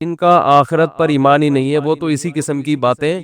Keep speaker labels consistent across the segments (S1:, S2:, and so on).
S1: ان کا آخرت پر ایمان ہی نہیں ہے، وہ تو اسی قسم کی باتیں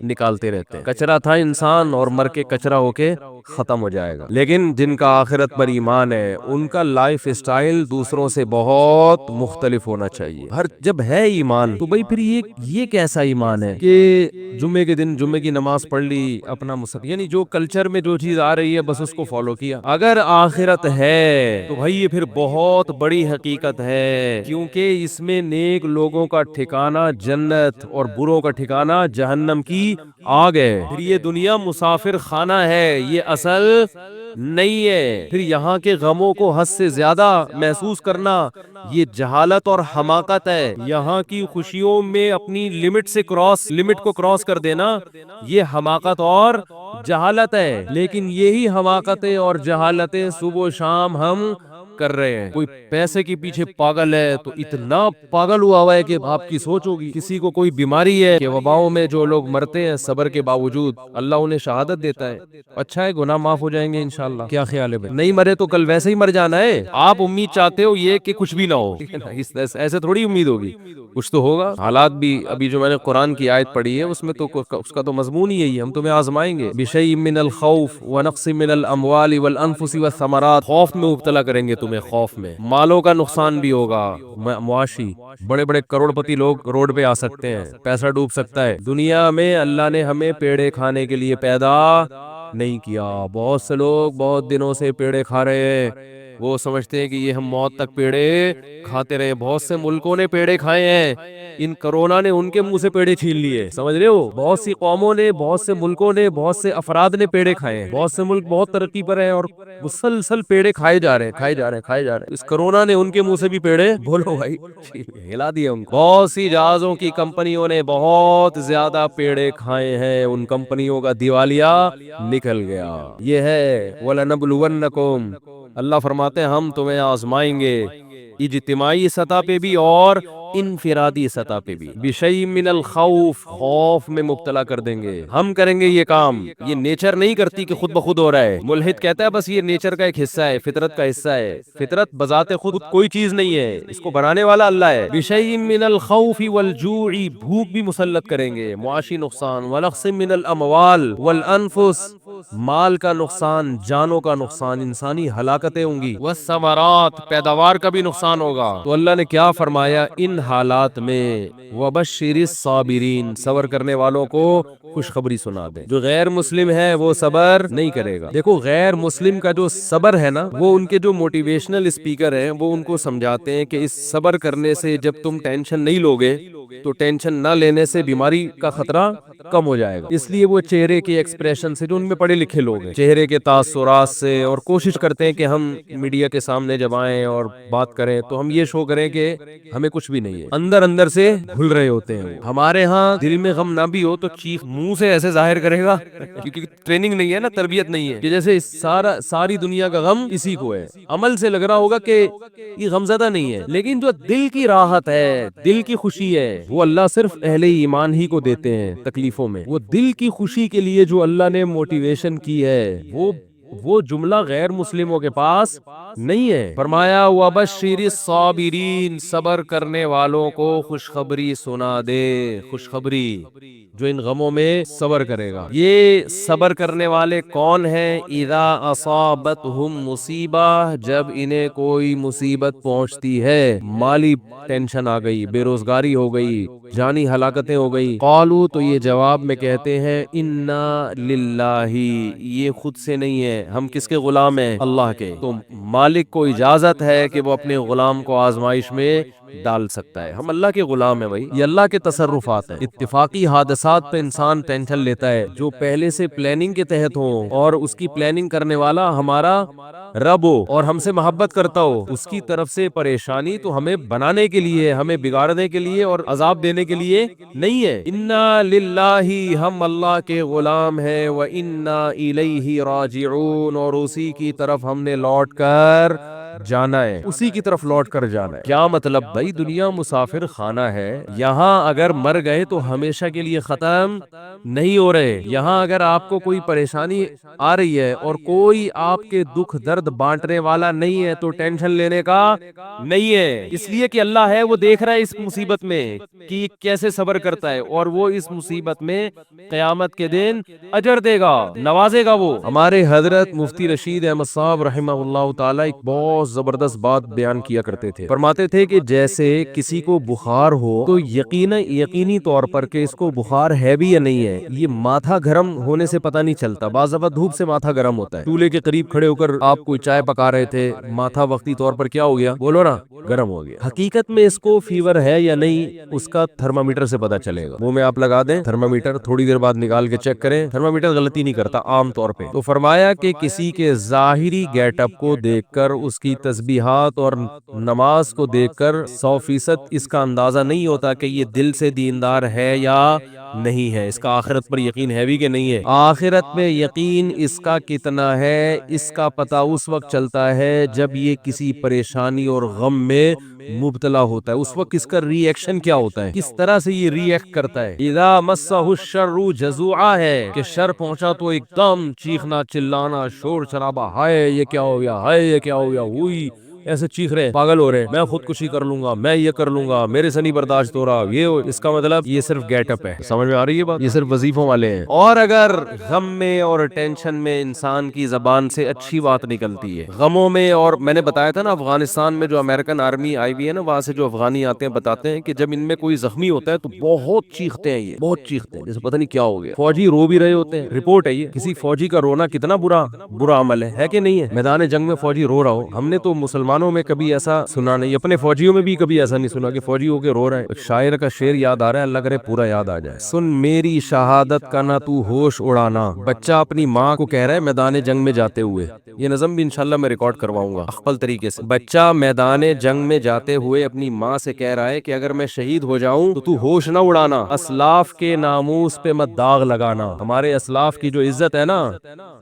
S1: نکالتے رہتے ہیں۔ کچرا تھا انسان اور مر کے کچرا ہو کے ختم ہو جائے گا، لیکن جن کا آخرت پر ایمان ہے ان کا لائف اسٹائل دوسروں سے بہت مختلف ہونا چاہیے۔ ہر جب ہے ایمان تو بھئی پھر یہ کیسا ایمان ہے کہ جمعے کے دن جمعے کی نماز پڑھ لی، اپنا یعنی جو کلچر میں جو چیز آ رہی ہے بس اس کو فالو کیا۔ اگر آخرت ہے تو بھائی یہ پھر بہت بڑی حقیقت ہے، کیونکہ اس میں نیک لوگوں کا ٹھکانہ جنت اور بروں کا ٹھکانہ جہنم کی آگ ہے۔ پھر یہ دنیا مسافر خانہ ہے، یہ اصل نہیں ہے۔ پھر یہاں کے غموں کو حد سے زیادہ محسوس کرنا یہ جہالت اور حماقت ہے۔ یہاں کی خوشیوں میں اپنی لمٹ کو کراس کر دینا یہ حماقت اور جہالت ہے۔ لیکن یہی حماقتیں اور جہالتیں صبح و شام ہم کر رہے ہیں۔ کوئی پیسے کے پیچھے پاگل ہے تو اتنا پاگل ہوا ہے کہ آپ کی سوچ ہوگی، کسی کو کوئی بیماری ہے کہ وباؤں میں جو لوگ مرتے ہیں صبر کے باوجود اللہ انہیں شہادت دیتا ہے، اچھا ہے گناہ معاف ہو جائیں گے انشاءاللہ۔ کیا خیال ہے بھائی؟ نہیں مرے تو کل ویسے ہی مر جانا ہے۔ آپ امید چاہتے ہو یہ کہ کچھ بھی نہ ہو، ایسے تھوڑی امید ہوگی، کچھ تو ہوگا۔ حالات بھی ابھی جو میں نے قرآن کی آیت پڑھی ہے اس میں تو اس کا تو مضمون ہی یہی ہے، ہم تمہیں آزمائیں گے بشیء من الخوف ونقص من الاموال والانفس والثمرات، خوف میں مبتلا کریں گے تمہیں، خوف میں مالوں کا نقصان بھی ہوگا، معاشی بڑے بڑے کروڑ پتی لوگ روڈ پہ آ سکتے ہیں، پیسہ ڈوب سکتا ہے۔ دنیا میں اللہ نے ہمیں پیڑے کھانے کے لیے پیدا نہیں کیا۔ بہت سے لوگ بہت دنوں سے پیڑے کھا رہے ہیں، وہ سمجھتے ہیں کہ یہ ہم موت تک پیڑے کھاتے رہے۔ بہت سے ملکوں نے پیڑے کھائے ہیں، ان کرونا نے ان کے منہ سے پیڑے چھین لیے، سمجھ رہے ہو؟ بہت سی قوموں نے، بہت سے ملکوں نے، بہت سے افراد نے پیڑے کھائے ہیں۔ بہت سے ملک بہت ترقی پر ہیں اور مسلسل پیڑے کھائے جا رہے ہیں۔ اس کرونا نے ان کے منہ سے بھی پیڑے، بولو بھائی، ہلا دیے ان کو۔ بہت سی جہازوں کی کمپنیوں نے بہت زیادہ پیڑے کھائے ہیں، ان کمپنیوں کا دیوالیہ نکل گیا۔ یہ ہے وَلَنَبْلُوَنَّكُمْ، اللہ فرماتے ہیں ہم تمہیں آزمائیں گے، اجتماعی سطح پہ بھی اور انفرادی سطح پہ بھی، بشیء من الخوف، خوف میں مبتلا کر دیں گے۔ ہم کریں گے یہ کام، یہ نیچر نہیں کرتی کہ خود بخود ہو رہا ہے۔ ملحد کہتا ہے بس یہ نیچر کا ایک حصہ ہے، فطرت کا حصہ ہے۔ فطرت بذات خود کوئی چیز نہیں ہے، اس کو بنانے والا اللہ ہے۔ بشیء من الخوف والجوع، بھوک بھی مسلط کریں گے، معاشی نقصان، ونقص من الاموال والانفس، مال کا نقصان، جانوں کا نقصان، انسانی ہلاکتیں ہوں گی، والثمرات، پیداوار کا بھی نقصان ہوگا۔ تو اللہ نے کیا فرمایا ان حالات میں، وبشر الصابرین، صبر کرنے والوں کو خوشخبری سنا دے۔ جو غیر مسلم ہے وہ صبر نہیں کرے گا۔ دیکھو غیر مسلم کا جو صبر ہے نا، وہ ان کے جو موٹیویشنل اسپیکر ہیں وہ ان کو سمجھاتے ہیں کہ اس صبر کرنے سے جب تم ٹینشن نہیں لوگے تو ٹینشن نہ لینے سے بیماری کا خطرہ کم ہو جائے گا۔ اس لیے وہ چہرے کے ایکسپریشن سے، جو ان میں پڑھے لکھے لوگ ہیں، چہرے کے تاثرات سے، اور کوشش کرتے ہیں کہ ہم میڈیا کے سامنے جب آئیں اور بات کریں تو ہم یہ شو کریں کہ ہمیں کچھ بھی نہیں ہے، اندر اندر سے گھل رہے ہوتے ہیں۔ ہمارے ہاں دل میں غم نہ بھی ہو تو چیخ منہ سے ایسے ظاہر کرے گا، کیونکہ ٹریننگ نہیں ہے نا، تربیت نہیں ہے، کہ جیسے ساری دنیا کا غم اسی کو ہے۔ عمل سے لگ رہا ہوگا کہ یہ غم زدہ نہیں ہے، لیکن جو دل کی راحت ہے، دل کی خوشی ہے، وہ اللہ صرف اہل ایمان ہی کو دیتے ہیں تکلیفوں میں۔ وہ دل کی خوشی کے لیے جو اللہ نے موٹیویشن کی ہے، وہ جملہ غیر مسلموں کے پاس نہیں ہے۔ فرمایا وَبَشِّرِ الصَّابِرِينَ، صبر کرنے والوں کو خوشخبری سنا دے، خوشخبری، جو ان غموں میں صبر کرے گا۔ یہ صبر کرنے والے کون ہیں؟ اذا اصابتہم مصیبہ، جب انہیں کوئی مصیبت پہنچتی ہے، مالی ٹینشن آ گئی، بے روزگاری ہو گئی، جانی ہلاکتیں ہو گئی، قالوا، تو یہ جواب میں کہتے ہیں انا للہ، یہ خود سے نہیں ہے، ہم کس کے غلام ہیں؟ اللہ کے۔ تو مالک کو اجازت ہے کہ وہ اپنے غلام کو آزمائش میں ڈال سکتا ہے، ہم اللہ کے غلام ہیں بھائی، یہ اللہ کے تصرفات ہیں۔ اتفاقی حادثات پہ انسان ٹینشن لیتا ہے، جو پہلے سے پلاننگ کے تحت ہوں اور اس کی پلاننگ کرنے والا ہمارا رب ہو اور ہم سے محبت کرتا ہو، اس کی طرف سے پریشانی تو ہمیں بنانے کے لیے، ہمیں بگاڑنے کے لیے اور عذاب دینے کے لیے نہیں ہے۔ انا للہ، ہم اللہ کے غلام ہیں، و انا الیہ راجعون، اور اسی کی طرف ہم نے لوٹ کر جانا ہے اسی کی طرف لوٹ کر جانا ہے۔ کیا مطلب بھائی؟ دنیا مسافر خانہ ہے، یہاں اگر مر گئے تو ہمیشہ کے لیے ختم نہیں ہو رہے۔ یہاں اگر آپ کو کوئی پریشانی آ رہی ہے اور کوئی آپ کے دکھ درد بانٹنے والا نہیں ہے تو ٹینشن لینے کا نہیں ہے، اس لیے کہ اللہ ہے، وہ دیکھ رہا ہے اس مصیبت میں کہ کیسے صبر کرتا ہے، اور وہ اس مصیبت میں قیامت کے دن اجر دے گا، نوازے گا۔ وہ ہمارے حضرت مفتی رشید احمد صاحب رحمہ اللہ تعالی ایک بہت زبردست بات بیان کیا کرتے تھے، فرماتے تھے کہ جیسے کسی کو بخار ہو تو یقینی طور پر کہ اس کو بخار ہے بھی یا نہیں ہے، یہ ماتھا گرم ہونے سے پتہ نہیں چلتا۔ بعض دفعہ دھوپ سے ماتھا گرم ہوتا ہے، چولہے کے قریب کھڑے ہو کر آپ کوئی چائے پکا رہے تھے، ماتھا وقتی طور پر کیا ہو گیا، بولو نا، گرم ہو گیا۔ حقیقت میں اس کو فیور ہے یا نہیں، اس کا تھرمامیٹر سے پتہ چلے گا۔ منہ میں آپ لگا دیں تھرمامیٹر، تھوڑی دیر بعد نکال کے چیک کریں، تھرمامیٹر غلطی نہیں کرتا عام طور پہ۔ تو فرمایا کہ کسی کے ظاہری گیٹ اپ کو دیکھ کر، اس کی تسبیحات اور نماز کو دیکھ کر 100% اس کا اندازہ نہیں ہوتا کہ یہ دل سے دیندار ہے یا نہیں ہے، اس کا آخرت پر یقین ہے بھی کہ نہیں ہے۔ آخرت میں یقین اس کا کتنا ہے، اس کا پتہ اس وقت چلتا ہے جب یہ کسی پریشانی اور غم میں مبتلا ہوتا ہے، اس وقت اس کا ری ایکشن کیا ہوتا ہے، کس طرح سے یہ ری ایکٹ کرتا ہے۔ اذا مسہ الشر جزوعا ہے کہ شر پہنچا تو ایک دم چیخنا چلانا شور شرابہ، ہائے یہ کیا ہو گیا، ہائے یہ کیا ہو گیا، ہوئی ایسے چیخ رہے، پاگل ہو رہے، میں خودکشی کر لوں گا، میں یہ کر لوں گا، میرے سے نہیں برداشت ہو رہا، یہ اس کا مطلب یہ صرف گیٹ اپ ہے۔ سمجھ میں آ رہی ہے بات؟ یہ صرف وظیفوں والے ہیں۔ اور اگر غم میں اور ٹینشن میں انسان کی زبان سے اچھی بات نکلتی ہے، غموں میں، اور میں نے بتایا تھا نا افغانستان میں جو امریکن آرمی آئی ہوئی ہے نا، وہاں سے جو افغانی آتے ہیں بتاتے ہیں کہ جب ان میں کوئی زخمی ہوتا ہے تو بہت چیختے ہیں، یہ بہت چیختے ہیں جیسے پتہ نہیں کیا ہو گیا، فوجی رو بھی رہے ہوتے ہیں۔ رپورٹ ہے یہ، کسی فوجی کا رونا کتنا برا عمل ہے کہ نہیں ہے؟ میدان جنگ میں فوجی رو رہا ہو، ہم نے تو مسلمانوں میں کبھی ایسا سنا نہیں، اپنے فوجیوں میں بھی کبھی ایسا نہیں سنا کہ فوجی ہو کے رو رہا ہے۔ ایک شاعر کا شعر یاد آ رہا ہے، اللہ کرے پورا یاد آ جائے، سن میری شہادت کا نہ تو ہوش اڑانا، بچہ اپنی ماں کو کہہ رہا ہے میدان جنگ میں جاتے ہوئے، یہ نظم بھی انشاءاللہ میں ریکارڈ کرواؤں گا اخپل طریقے سے۔ بچہ میدان جنگ میں جاتے ہوئے اپنی ماں سے کہہ رہا ہے کہ اگر میں شہید ہو جاؤں تو ہوش نہ اڑانا، اسلاف کے ناموس پہ مت داغ لگانا۔ ہمارے اسلاف کی جو عزت ہے نا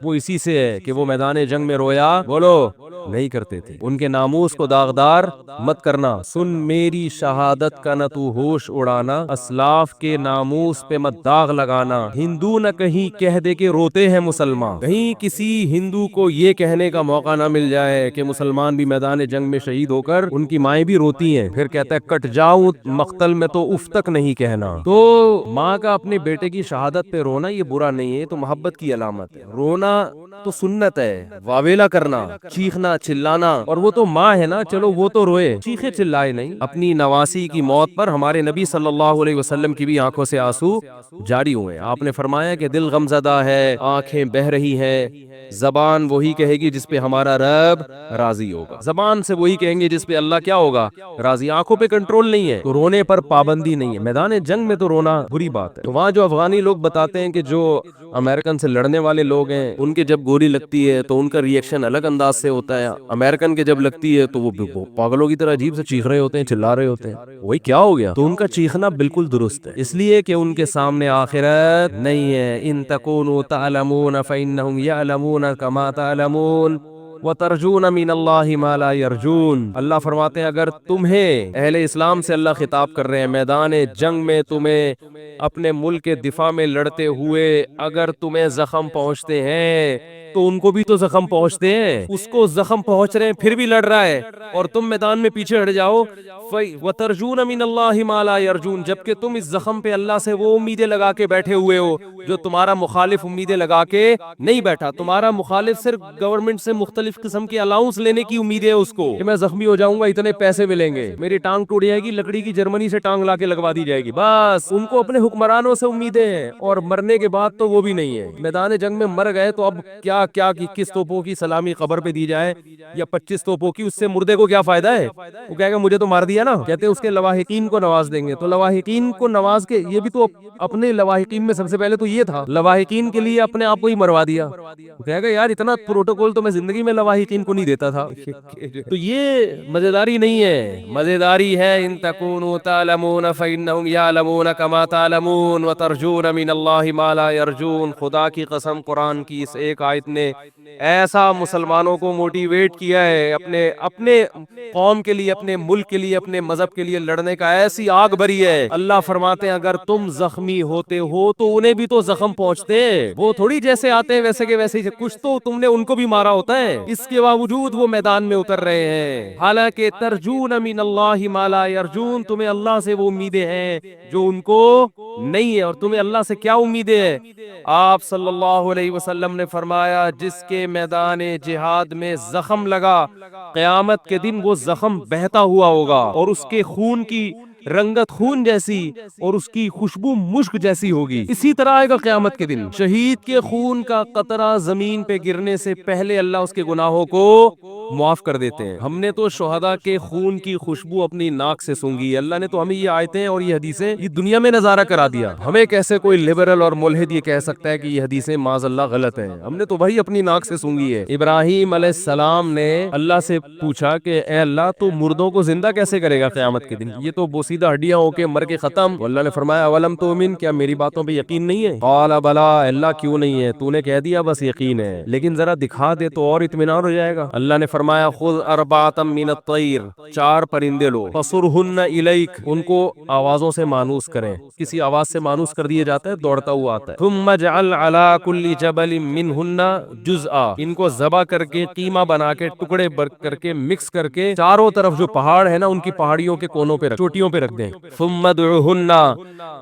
S1: وہ اسی سے ہے کہ وہ میدان جنگ میں رویا بولو نہیں کرتے تھے، ان کے ناموس کو داغدار مت کرنا۔ سن میری شہادت کا نہ تو ہوش اڑانا، اسلاف کے ناموس پہ مت داغ لگانا، ہندو نہ کہیں کہہ دے کہ روتے ہیں مسلمان، کہیں کسی ہندو کو یہ کہنے کا موقع نہ مل جائے کہ مسلمان بھی میدان جنگ میں شہید ہو کر ان کی مائیں بھی روتی ہیں، پھر کہتا ہے کٹ جاؤں مقتل میں تو اف تک نہیں کہنا۔ تو ماں کا اپنے بیٹے کی شہادت پہ رونا یہ برا نہیں ہے، تو محبت کی علامت ہے۔ رونا تو سنت ہے، واویلا کرنا، چیخنا چلانا، اور وہ تو ماں ہے نا، چلو وہ تو روئے، چیخے چلائے نہیں۔ اپنی نواسی کی موت پر ہمارے نبی صلی اللہ علیہ وسلم کی بھی آنکھوں سے آنسو جاری ہوئے، آپ نے فرمایا کہ دل غمزدہ ہے، آنکھیں بہہ رہی ہیں، زبان وہی کہے گی جس پہ ہمارا رب راضی ہوگا، زبان سے وہی کہیں گے جس پہ اللہ کیا ہوگا راضی، آنکھوں پہ کنٹرول نہیں ہے تو رونے پر پابندی نہیں ہے۔ میدان جنگ میں تو رونا بری بات ہے۔ تو وہاں جو افغانی لوگ بتاتے ہیں کہ جو امریکن سے لڑنے والے لوگ ہیں ان کے جب گولی لگتی ہے تو ان کا ری ایکشن الگ انداز سے ہوتا ہے، امریکن کے جب لگتی ہے تو وہ پاگلوں کی طرح عجیب سے چیخ رہے ہوتے ہیں، چلا رہے ہوتے ہیں، وہی کیا ہو گیا؟ تو ان کا چیخنا بالکل درست ہے، اس لیے کہ ان کے سامنے آخرت نہیں ہے۔ ان تکونوا تعلمون فإنهم يعلمون كما تعلمون وَتَرْجُونَ مِنَ اللَّهِ مَا لَا يَرْجُونَ۔ اللہ فرماتے ہیں اگر تمہیں، اہل اسلام سے اللہ خطاب کر رہے ہیں، میدان جنگ میں تمہیں اپنے ملک کے دفاع میں لڑتے ہوئے اگر تمہیں زخم پہنچتے ہیں تو ان کو بھی تو زخم پہنچتے ہیں، اس کو زخم پہنچ رہے ہیں پھر بھی لڑ رہا ہے اور تم میدان میں پیچھے ہٹ جاؤ، وَتَرْجُونَ مِنَ اللَّهِ مَا لَا يَرْجُونَ، جبکہ تم اس زخم پہ اللہ سے وہ امیدیں لگا کے بیٹھے ہوئے ہو جو تمہارا مخالف امیدیں لگا کے نہیں بیٹھا۔ تمہارا مخالف صرف گورنمنٹ سے مختلف قسم کے الاؤنس لینے کی امید ہے اس کو کہ میں زخمی ہو جاؤں گا اتنے پیسے ملیں گے، میری ٹانگ ٹوٹ جائے گی لکڑی کی جرمنی سے ٹانگ لا کے لگوا دی جائے گی، بس ان کو اپنے حکمرانوں سے امیدیں ہیں اور مرنے کے بعد تو وہ بھی نہیں ہے۔ میدان جنگ میں مر گئے تو اب کیا 21 توپوں کی سلامی قبر پہ دی جائے یا 25 توپوں کی، اس سے مردے کو کیا فائدہ ہے؟ وہ کہے گا مجھے تو مار دیا نا، کہتے ہیں اس کے لواحقین کو نواز دیں گے، تو لواحقین کو نواز کے یہ بھی تو اپنے لواحقین میں سب سے پہلے تو یہ تھا، لواحقین کے لیے اپنے آپ کو ہی مروا دیا، وہ کہے گا یار اتنا پروٹوکول تو میں زندگی میں لواحقین کو نہیں دیتا تھا۔ تو یہ مزیداری نہیں ہے، مزیداری ہے ان تکونوا تعلمون فإنهم يعلمون كما تعلمون وترجون من اللہ ما لا يرجون۔ خدا کی قسم قرآن کی اس ایک آیت آیت نے ایسا مسلمانوں کو موٹیویٹ کیا ہے اپنے قوم کے لیے، اپنے ملک کے لیے، اپنے مذہب کے لیے لڑنے کا، ایسی آگ بھری ہے۔ اللہ فرماتے ہیں اگر تم زخمی ہوتے ہو تو انہیں بھی تو زخم پہنچتے ہیں، وہ تھوڑی جیسے آتے ہیں ویسے کے ویسے ہی، کچھ تو تم نے ان کو بھی مارا ہوتا ہے، اس کے باوجود وہ میدان میں اتر رہے ہیں۔ حالانکہ ترجون من اللہ ما لا یرجون، تمہیں اللہ سے وہ امیدیں ہیں جو ان کو نہیں ہے، اور تمہیں اللہ سے کیا امیدیں ہیں؟ آپ صلی اللہ علیہ وسلم نے فرمایا جس کے میدان جہاد میں زخم لگا، قیامت کے دن وہ زخم بہتا ہوا ہوگا اور اس کے خون کی رنگت خون جیسی اور اس کی خوشبو مشک جیسی ہوگی۔ اسی طرح آئے گا قیامت کے دن، شہید کے خون کا قطرہ زمین پہ گرنے سے پہلے اللہ اس کے گناہوں کو معاف کر دیتے ہیں۔ ہم نے تو شہداء کے خون کی خوشبو اپنی ناک سے سونگی، اللہ نے تو ہمیں یہ آیتیں اور یہ حدیثیں یہ دنیا میں نظارہ کرا دیا۔ ہمیں کیسے کوئی لبرل اور ملحد یہ کہہ سکتا ہے کہ یہ حدیثیں معاذ اللہ غلط ہیں؟ ہم نے تو بھائی اپنی ناک سے سونگی ہے۔ ابراہیم علیہ السلام نے اللہ سے پوچھا کہ اے اللہ تو مردوں کو زندہ کیسے کرے گا قیامت کے دن؟ یہ تو بوسیدہ ہڈیاں ہو کے مر کے ختم۔ اللہ نے فرمایا اولم تؤمن، کیا میری باتوں پہ یقین نہیں ہے؟ قال بلا، اللہ کیوں نہیں ہے؟ تو نے کہہ دیا بس یقین ہے، لیکن ذرا دکھا دے تو اور اطمینان ہو جائے گا۔ اللہ نے فرمایا خذ اربعۃ من الطیر، 4 پرندے لو، فصرہن الیک، ان کو آوازوں سے مانوس کریں، کسی آواز سے مانوس کر دیا جاتا ہے دوڑتا ہوا آتا ہے۔ ثم اجعل علی کل جبل منہن جزءا، ان کو ذبح کر کے قیمہ بنا کے ٹکڑے کر کے مکس کر کے چاروں طرف جو پہاڑ ہے نا ان کی پہاڑیوں کے کونوں پہ چوٹیوں پہ رکھ دیں۔ ثم ادعوہن،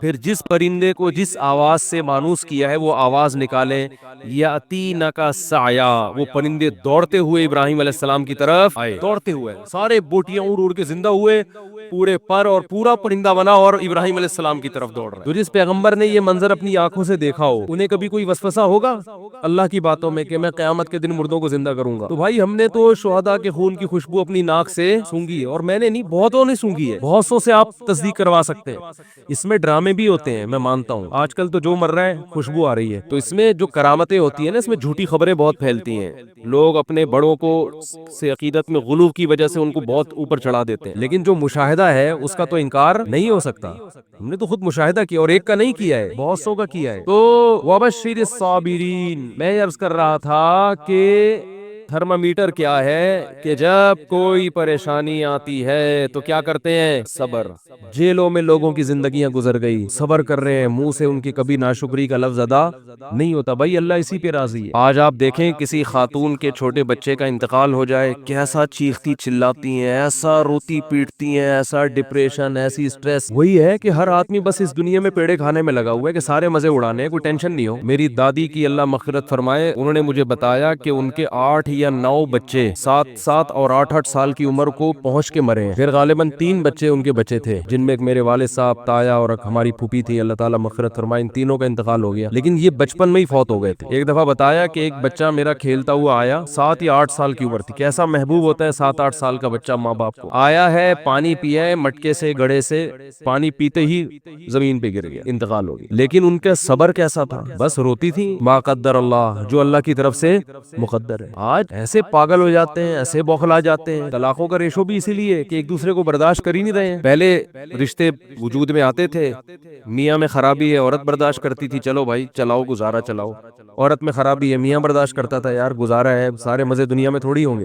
S1: پھر جس پرندے کو جس آواز سے مانوس کیا ہے وہ آواز نکالیں، یاتینک سعیا، وہ پرندے دوڑتے ہوئے ابراہیم علیہ السلام کی طرف آئے، دوڑتے ہوئے سارے بوٹیاں اڑ اڑ کے زندہ ہوئے، پورے پر اور پورا پرندہ بنا اور ابراہیم علیہ السلام کی طرف دوڑ رہا ہے۔ تو جس پیغمبر نے یہ منظر اپنی آنکھوں سے دیکھا ہو انہیں کبھی کوئی وسوسہ ہوگا اللہ کی باتوں میں کہ میں قیامت کے دن مردوں کو زندہ کروں گا؟ تو بھائی ہم نے تو شہداء کے خون کی خوشبو اپنی ناک سے سونگی ہے، اور میں نے نہیں، بہتوں نے سونگی ہے، بہت سو سے آپ تصدیق کروا سکتے ہیں۔ اس میں ڈرامے بھی ہوتے ہیں، میں مانتا ہوں، آج کل تو جو مر رہا ہے خوشبو آ رہی ہے، تو اس میں جو کرامتیں ہوتی ہیں نا اس میں جھوٹی خبریں بہت پھیلتی ہیں، لوگ اپنے بڑوں کو سے عقیدت میں غلو کی وجہ سے ان کو بہت اوپر چڑھا دیتے ہیں، لیکن جو مشاہدہ ہے اس کا تو انکار نہیں ہو سکتا۔ ہم نے تو خود مشاہدہ کیا، اور ایک کا نہیں کیا ہے، بہت سو کا کیا ہے۔ تو وبشر الصابرین، میں عرض کر رہا تھا کہ تھرمامیٹر کیا ہے کہ جب کوئی پریشانی آتی ہے تو کیا کرتے ہیں؟ صبر۔ جیلوں میں لوگوں کی زندگیاں گزر گئی، صبر کر رہے ہیں، منہ سے ان کی کبھی ناشکری کا لفظ ادا نہیں ہوتا، بھائی اللہ اسی پہ راضی ہے۔ آج آپ دیکھیں کسی خاتون کے چھوٹے بچے کا انتقال ہو جائے، کیسا چیختی چلاتی ہیں، ایسا روتی پیٹتی ہیں، ایسا ڈپریشن، ایسی سٹریس۔ وہی ہے کہ ہر آدمی بس اس دنیا میں پیڑے کھانے میں لگا ہوا ہے کہ سارے مزے اڑانے ہیں، کوئی ٹینشن نہیں ہو۔ میری دادی کی اللہ مغفرت فرمائے، انہوں نے مجھے بتایا کہ ان کے 8 یا 9 بچے 7 اور 8 سال کی عمر کو پہنچ کے مرے ہیں، پھر غالباً 3 بچے ان کے بچے تھے، جن میں ایک میرے والد صاحب، تایا اور ایک ہماری پھوپھی تھی، اللہ تعالیٰ مغفرت فرمائے، ان تینوں کا انتقال ہو گیا، لیکن یہ بچپن میں ہی فوت ہو گئے تھے۔ ایک دفعہ بتایا کہ ایک بچہ میرا کھیلتا ہوا آیا، 7 یا 8 سال کی عمر تھی، کیسا محبوب ہوتا ہے 7-8 سال کا بچہ ماں باپ کو، آیا ہے پانی پیا ہے مٹکے سے گڑھے سے، پانی پیتے ہی زمین پہ گر گیا، انتقال ہو گیا، لیکن ان کا صبر کیسا تھا، بس روتی تھی، ما قدر اللہ، جو اللہ کی طرف سے مقدر ہے۔ آج ایسے پاگل ہو جاتے ہیں، ایسے بوکھلا جاتے ہیں، طلاقوں کا ریشو بھی اسی لیے کہ ایک دوسرے کو برداشت کر ہی نہیں رہے ہیں۔ پہلے رشتے وجود میں آتے تھے، میاں میں خرابی ہے عورت برداشت کرتی تھی، چلو بھائی چلاؤ گزارا چلاؤ، عورت میں خرابی ہے میاں برداشت کرتا تھا، یار گزارا ہے، سارے مزے دنیا میں تھوڑی ہوں گے۔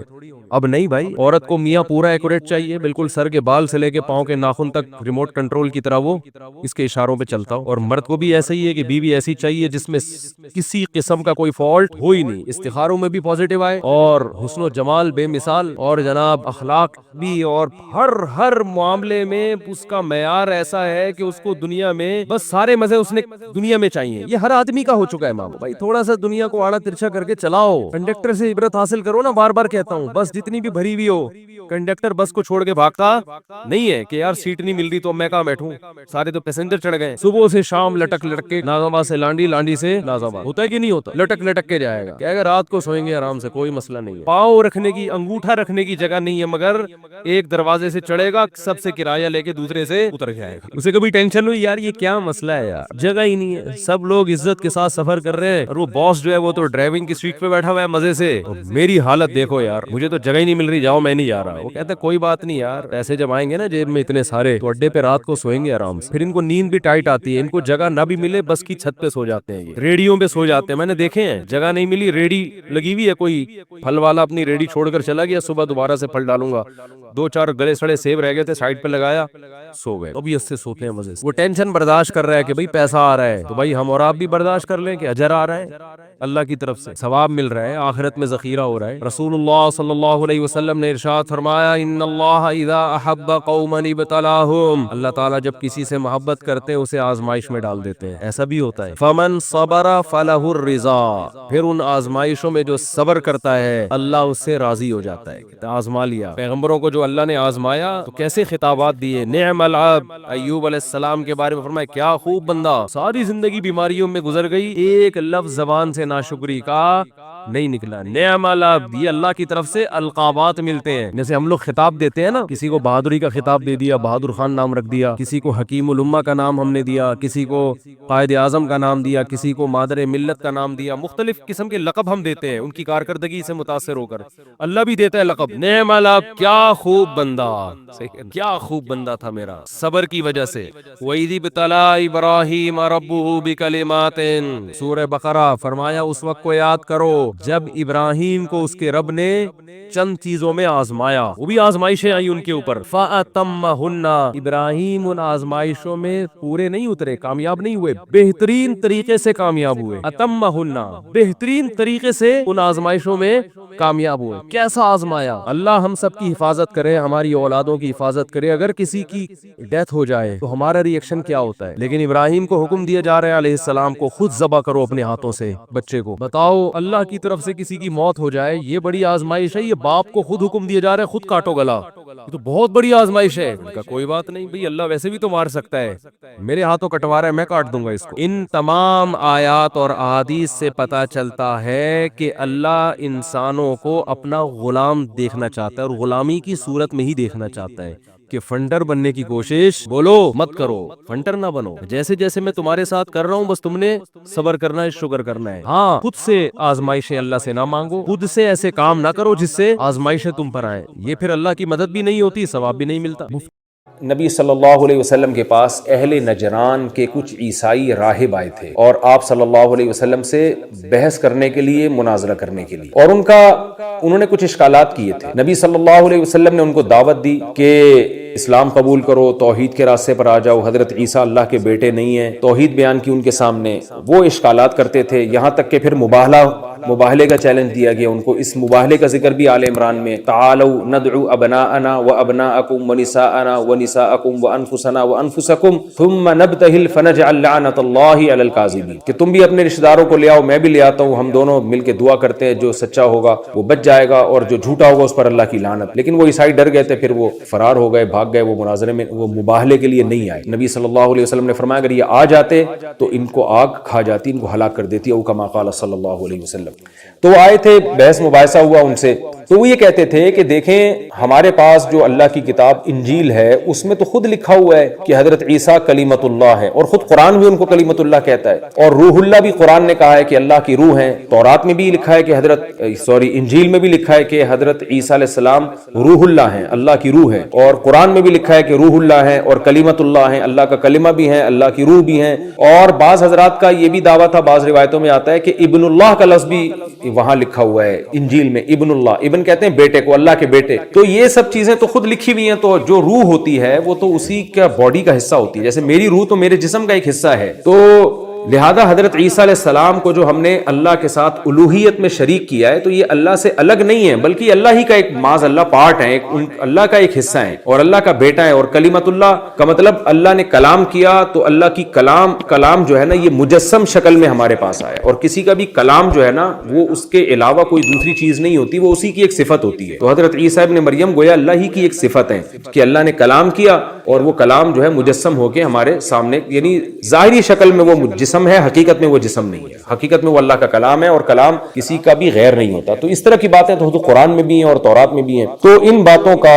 S1: اب نہیں بھائی، عورت کو میاں پورا ایکوریٹ چاہیے، بالکل سر کے بال سے لے کے پاؤں کے ناخن تک ریموٹ کنٹرول کی طرح وہ اس کے اشاروں پہ چلتا ہو، اور مرد کو بھی ایسا ہی ہے کہ بیوی ایسی چاہیے جس میں کسی قسم کا کوئی فالٹ ہو ہی نہیں، استخاروں میں بھی پازیٹیو آئے، اور حسن و جمال بے مثال، اور جناب اخلاق بھی، اور ہر معاملے میں اس کا معیار ایسا ہے کہ اس کو دنیا میں بس سارے مزے اس نے دنیا میں چاہیے۔ یہ ہر آدمی کا ہو چکا ہے مامو بھائی، تھوڑا سا دنیا کو آڑا ترچھا کر کے چلاؤ، کنڈکٹر سے عبرت حاصل کرو نا، بار بار کہتا ہوں، بس جتنی بھی بھری ہوئی ہو، کنڈکٹر بس کو چھوڑ کے بھاگتا نہیں ہے کہ یار سیٹ نہیں مل رہی تو میں کہاں بیٹھوں، سارے تو پیسنجر چڑھ گئے، صبح سے شام لٹک لٹک کے، ناز آباد سے لانڈی، لانڈی سے ناز آباد، ہوتا ہے کہ نہیں ہوتا، لٹک لٹک کے جائے گا، کہے گا رات کو سوئیں گے آرام سے، کوئی مسئلہ نہیں ہے، پاؤں رکھنے کی، انگوٹھا رکھنے کی جگہ نہیں ہے، مگر ایک دروازے سے چڑھے گا، سب سے کرایہ لے کے دوسرے سے اتر جائے گا، اسے کبھی ٹینشن ہوئی یار یہ کیا مسئلہ ہے یار، جگہ ہی نہیں ہے، سب لوگ عزت کے ساتھ سفر کر رہے ہیں، اور وہ باس جو ہے وہ تو ڈرائیونگ کی سیٹ پہ بیٹھا ہوا ہے مزے سے، میری حالت دیکھو یار، مجھے تو جگہ ہی نہیں مل رہی، جاؤ میں نہیں جا رہا۔ وہ کہتے کوئی بات نہیں یار، ایسے جب آئیں گے نا جیب میں اتنے سارے تو اڈے پہ رات کو سوئیں گے آرام سے۔ پھر ان کو نیند بھی ٹائٹ آتی ہے، ان کو جگہ نہ بھی ملے بس کی چھت پہ سو جاتے ہیں، یہ ریڑیوں پہ سو جاتے ہیں، میں نے دیکھے ہیں، جگہ نہیں ملی ریڑی لگی ہوئی ہے، کوئی پھل والا اپنی ریڑی چھوڑ کر چلا گیا، صبح دوبارہ سے پھل ڈالوں گا، 2-4 گلے سڑے سیب رہ گئے تھے سائڈ پہ لگایا، سو گئے، ابھی اس سے سوتے ہیں مزے سے۔ وہ ٹینشن برداشت کر رہا ہے کہ بھائی پیسہ آ رہا ہے، تو بھائی ہم اور آپ بھی برداشت کر لیں کہ اجر آ رہا ہے، اللہ کی طرف سے ثواب مل رہا ہے، آخرت میں ذخیرہ ہو رہا ہے۔ رسول اللہ صلی اللہ علیہ وسلم نے ارشاد فرمایا، ان اللہ اذا احب قوما ابتلاهم، اللہ تعالیٰ جب کسی سے محبت کرتے ہیں اسے آزمائش میں ڈال دیتے ہیں، ایسا بھی ہوتا ہے۔ فمن صبر فلہ الرضا، پھر ان آزمائشوں میں جو صبر کرتا ہے اللہ اس سے راضی ہو جاتا ہے۔ آزما لیا پیغمبروں کو جو اللہ نے آزمایا تو کیسے خطابات دیے، نعم العبد، ایوب علیہ السلام کے بارے میں فرمایا کیا خوب بندہ، ساری زندگی بیماریوں میں گزر گئی، ایک لفظ زبان سے ناشکری کا نہیں نکلا۔ نعم العبد، یہ اللہ کی طرف سے القابات ملتے ہیں، جیسے ہم لوگ خطاب دیتے ہیں نا، کسی کو بہادری کا خطاب دے دیا، بہادر خان نام رکھ دیا، کسی کو حکیم الامہ کا نام ہم نے دیا، کسی کو قائد اعظم کا نام دیا، کسی کو مادر ملت کا نام دیا، مختلف قسم کے لقب ہم دیتے ہیں ان کی کارکردگی سے متاثر ہو کر۔ اللہ بھی دیتا ہے لقب، نعم العبد، کیا خوب بندہ، کیا خوب بندہ تھا میرا، صبر کی وجہ سے۔ وَإِذِ ابْتَلَىٰ إِبْرَاهِيمَ رَبُّهُ بِكَلِمَاتٍ، سورہ بقرہ، فرمایا اس وقت کو یاد کرو جب ابراہیم کو اس کے رب نے چند چیزوں میں آزمایا، وہ بھی آزمائشیں آئی ان کے اوپر، فَأَتَمَّهُنَّ، ابراہیم ان آزمائشوں میں پورے نہیں اترے، کامیاب نہیں ہوئے، بہترین طریقے سے کامیاب ہوئے، اتمہن، بہترین طریقے سے ان آزمائشوں میں کامیاب ہوئے۔ کیسا آزمایا؟ اللہ ہم سب کی حفاظت کرے، ہماری اولادوں کی حفاظت کرے، اگر کسی کی ڈیتھ ہو جائے تو ہمارا ری ایکشن کیا ہوتا ہے، لیکن ابراہیم کو حکم دیا جا رہا ہے علیہ السلام کو، خود ذبح کرو اپنے ہاتھوں سے بچے کو۔ بتاؤ اللہ کی طرف سے کسی کی موت ہو جائے، یہ بڑی آزمائش ہے، یہ باپ کو خود حکم دیا جا رہا ہے خود کاٹو گلا، یہ تو بہت بڑی آزمائش ہے۔ ان کا کوئی بات نہیں بھئی، اللہ ویسے بھی تو مار سکتا ہے، میرے ہاتھوں کٹوا رہا ہے، میں کاٹ دوں گا اس کو۔ ان تمام آیات اور احادیث سے پتہ چلتا ہے کہ اللہ انسانوں کو اپنا غلام دیکھنا چاہتا ہے، اور غلامی کی صورت میں ہی دیکھنا چاہتا ہے کہ فنڈر بننے کی کوشش بولو مت کرو، فنڈر نہ بنو، جیسے جیسے میں تمہارے ساتھ کر رہا ہوں بس تم نے صبر کرنا ہے، شکر کرنا ہے۔ ہاں، خود سے آزمائشیں اللہ سے نہ مانگو، خود سے ایسے کام نہ کرو جس سے آزمائشیں تم پر آئیں، یہ پھر اللہ کی مدد بھی نہیں ہوتی، ثواب بھی نہیں ملتا۔
S2: نبی صلی اللہ علیہ وسلم کے پاس اہل نجران کے کچھ عیسائی راہب آئے تھے اور آپ صلی اللہ علیہ وسلم سے بحث کرنے کے لیے، مناظرہ کرنے کے لیے، اور انہوں نے کچھ اشکالات کیے تھے۔ نبی صلی اللہ علیہ وسلم نے ان کو دعوت دی کہ اسلام قبول کرو، توحید کے راستے پر آ جاؤ، حضرت عیسیٰ اللہ کے بیٹے نہیں ہیں، توحید بیان کی ان کے سامنے۔ وہ اشکالات کرتے تھے، یہاں تک کہ پھر مباہلے کا چیلنج دیا گیا ان کو۔ اس مباہلے کا ذکر بھی آل عمران میں، تعالوا ندعو ابناءنا وابناءکم ونساءنا ونساءکم وانفسنا وانفسکم ثم نبتہل فنجعل لعنت اللہ علی الکاذبین، کہ تم بھی اپنے رشتہ داروں کو لے آؤ، میں بھی لے آتا ہوں، ہم دونوں مل کے دعا کرتے ہیں، جو سچا ہوگا وہ بچ جائے گا اور جو جھوٹا ہوگا اس پر اللہ کی لعنت۔ لیکن وہ عیسائی ڈر گئے تھے، پھر وہ فرار ہو گئے، بھاگ گئے، وہ مناظرے میں، وہ مباہلے کے لیے نہیں آئے۔ نبی صلی اللہ علیہ وسلم نے فرمایا اگر یہ آ جاتے تو ان کو آگ کھا جاتی، ان کو ہلاک کر دیتی، او کما قال صلی اللہ علیہ وسلم۔ تو وہ آئے تھے، بحث مباحثہ ہوا ان سے، تو وہ یہ کہتے تھے کہ دیکھیں ہمارے پاس جو اللہ کی کتاب انجیل ہے اس میں تو خود لکھا ہوا ہے کہ حضرت عیسیٰ کلیمت اللہ ہے، اور خود قرآن بھی ان کو کلیمت اللہ کہتا ہے، اور روح اللہ بھی قرآن نے کہا ہے کہ اللہ کی روح ہے، تورات میں بھی لکھا ہے کہ انجیل میں بھی لکھا ہے کہ حضرت عیسیٰ علیہ السلام روح اللہ ہیں، اللہ کی روح ہے، اور قرآن میں بھی لکھا ہے کہ روح اللہ ہے اور کلیمت اللہ ہے، اللہ کا کلمہ بھی ہے، اللہ کی روح بھی ہے۔ اور بعض حضرات کا یہ بھی دعویٰ تھا، بعض روایتوں میں آتا ہے کہ ابن اللہ کا لفظ بھی وہاں لکھا ہوا ہے انجیل میں، ابن اللہ، ابن کہتے ہیں بیٹے کو، اللہ کے بیٹے۔ تو یہ سب چیزیں تو خود لکھی ہوئی ہیں، تو جو روح ہوتی ہے وہ تو اسی کا باڈی کا حصہ ہوتی ہے، جیسے میری روح تو میرے جسم کا ایک حصہ ہے۔ تو لہذا حضرت عیسیٰ علیہ السلام کو جو ہم نے اللہ کے ساتھ الوہیت میں شریک کیا ہے تو یہ اللہ سے الگ نہیں ہے، بلکہ اللہ ہی کا ایک معاذ اللہ پارٹ ہے، اللہ کا ایک حصہ ہے اور اللہ کا بیٹا ہے۔ اور کلمت اللہ کا مطلب اللہ نے کلام کیا تو اللہ کی کلام جو ہے نا یہ مجسم شکل میں ہمارے پاس آیا، اور کسی کا بھی کلام جو ہے نا وہ اس کے علاوہ کوئی دوسری چیز نہیں ہوتی، وہ اسی کی ایک صفت ہوتی ہے۔ تو حضرت عیسیٰ ابن مریم گویا اللہ ہی کی ایک صفت ہے کہ اللہ نے کلام کیا اور وہ کلام جو ہے مجسم ہو کے ہمارے سامنے، یعنی ظاہری شکل میں وہ جسم ہے، حقیقت میں وہ جسم نہیں ہے، حقیقت میں وہ اللہ کا کلام ہے اور کلام کسی کا بھی غیر نہیں ہوتا۔ تو اس طرح کی باتیں تو قرآن میں بھی ہیں اور تورات میں بھی ہیں۔ تو ان باتوں کا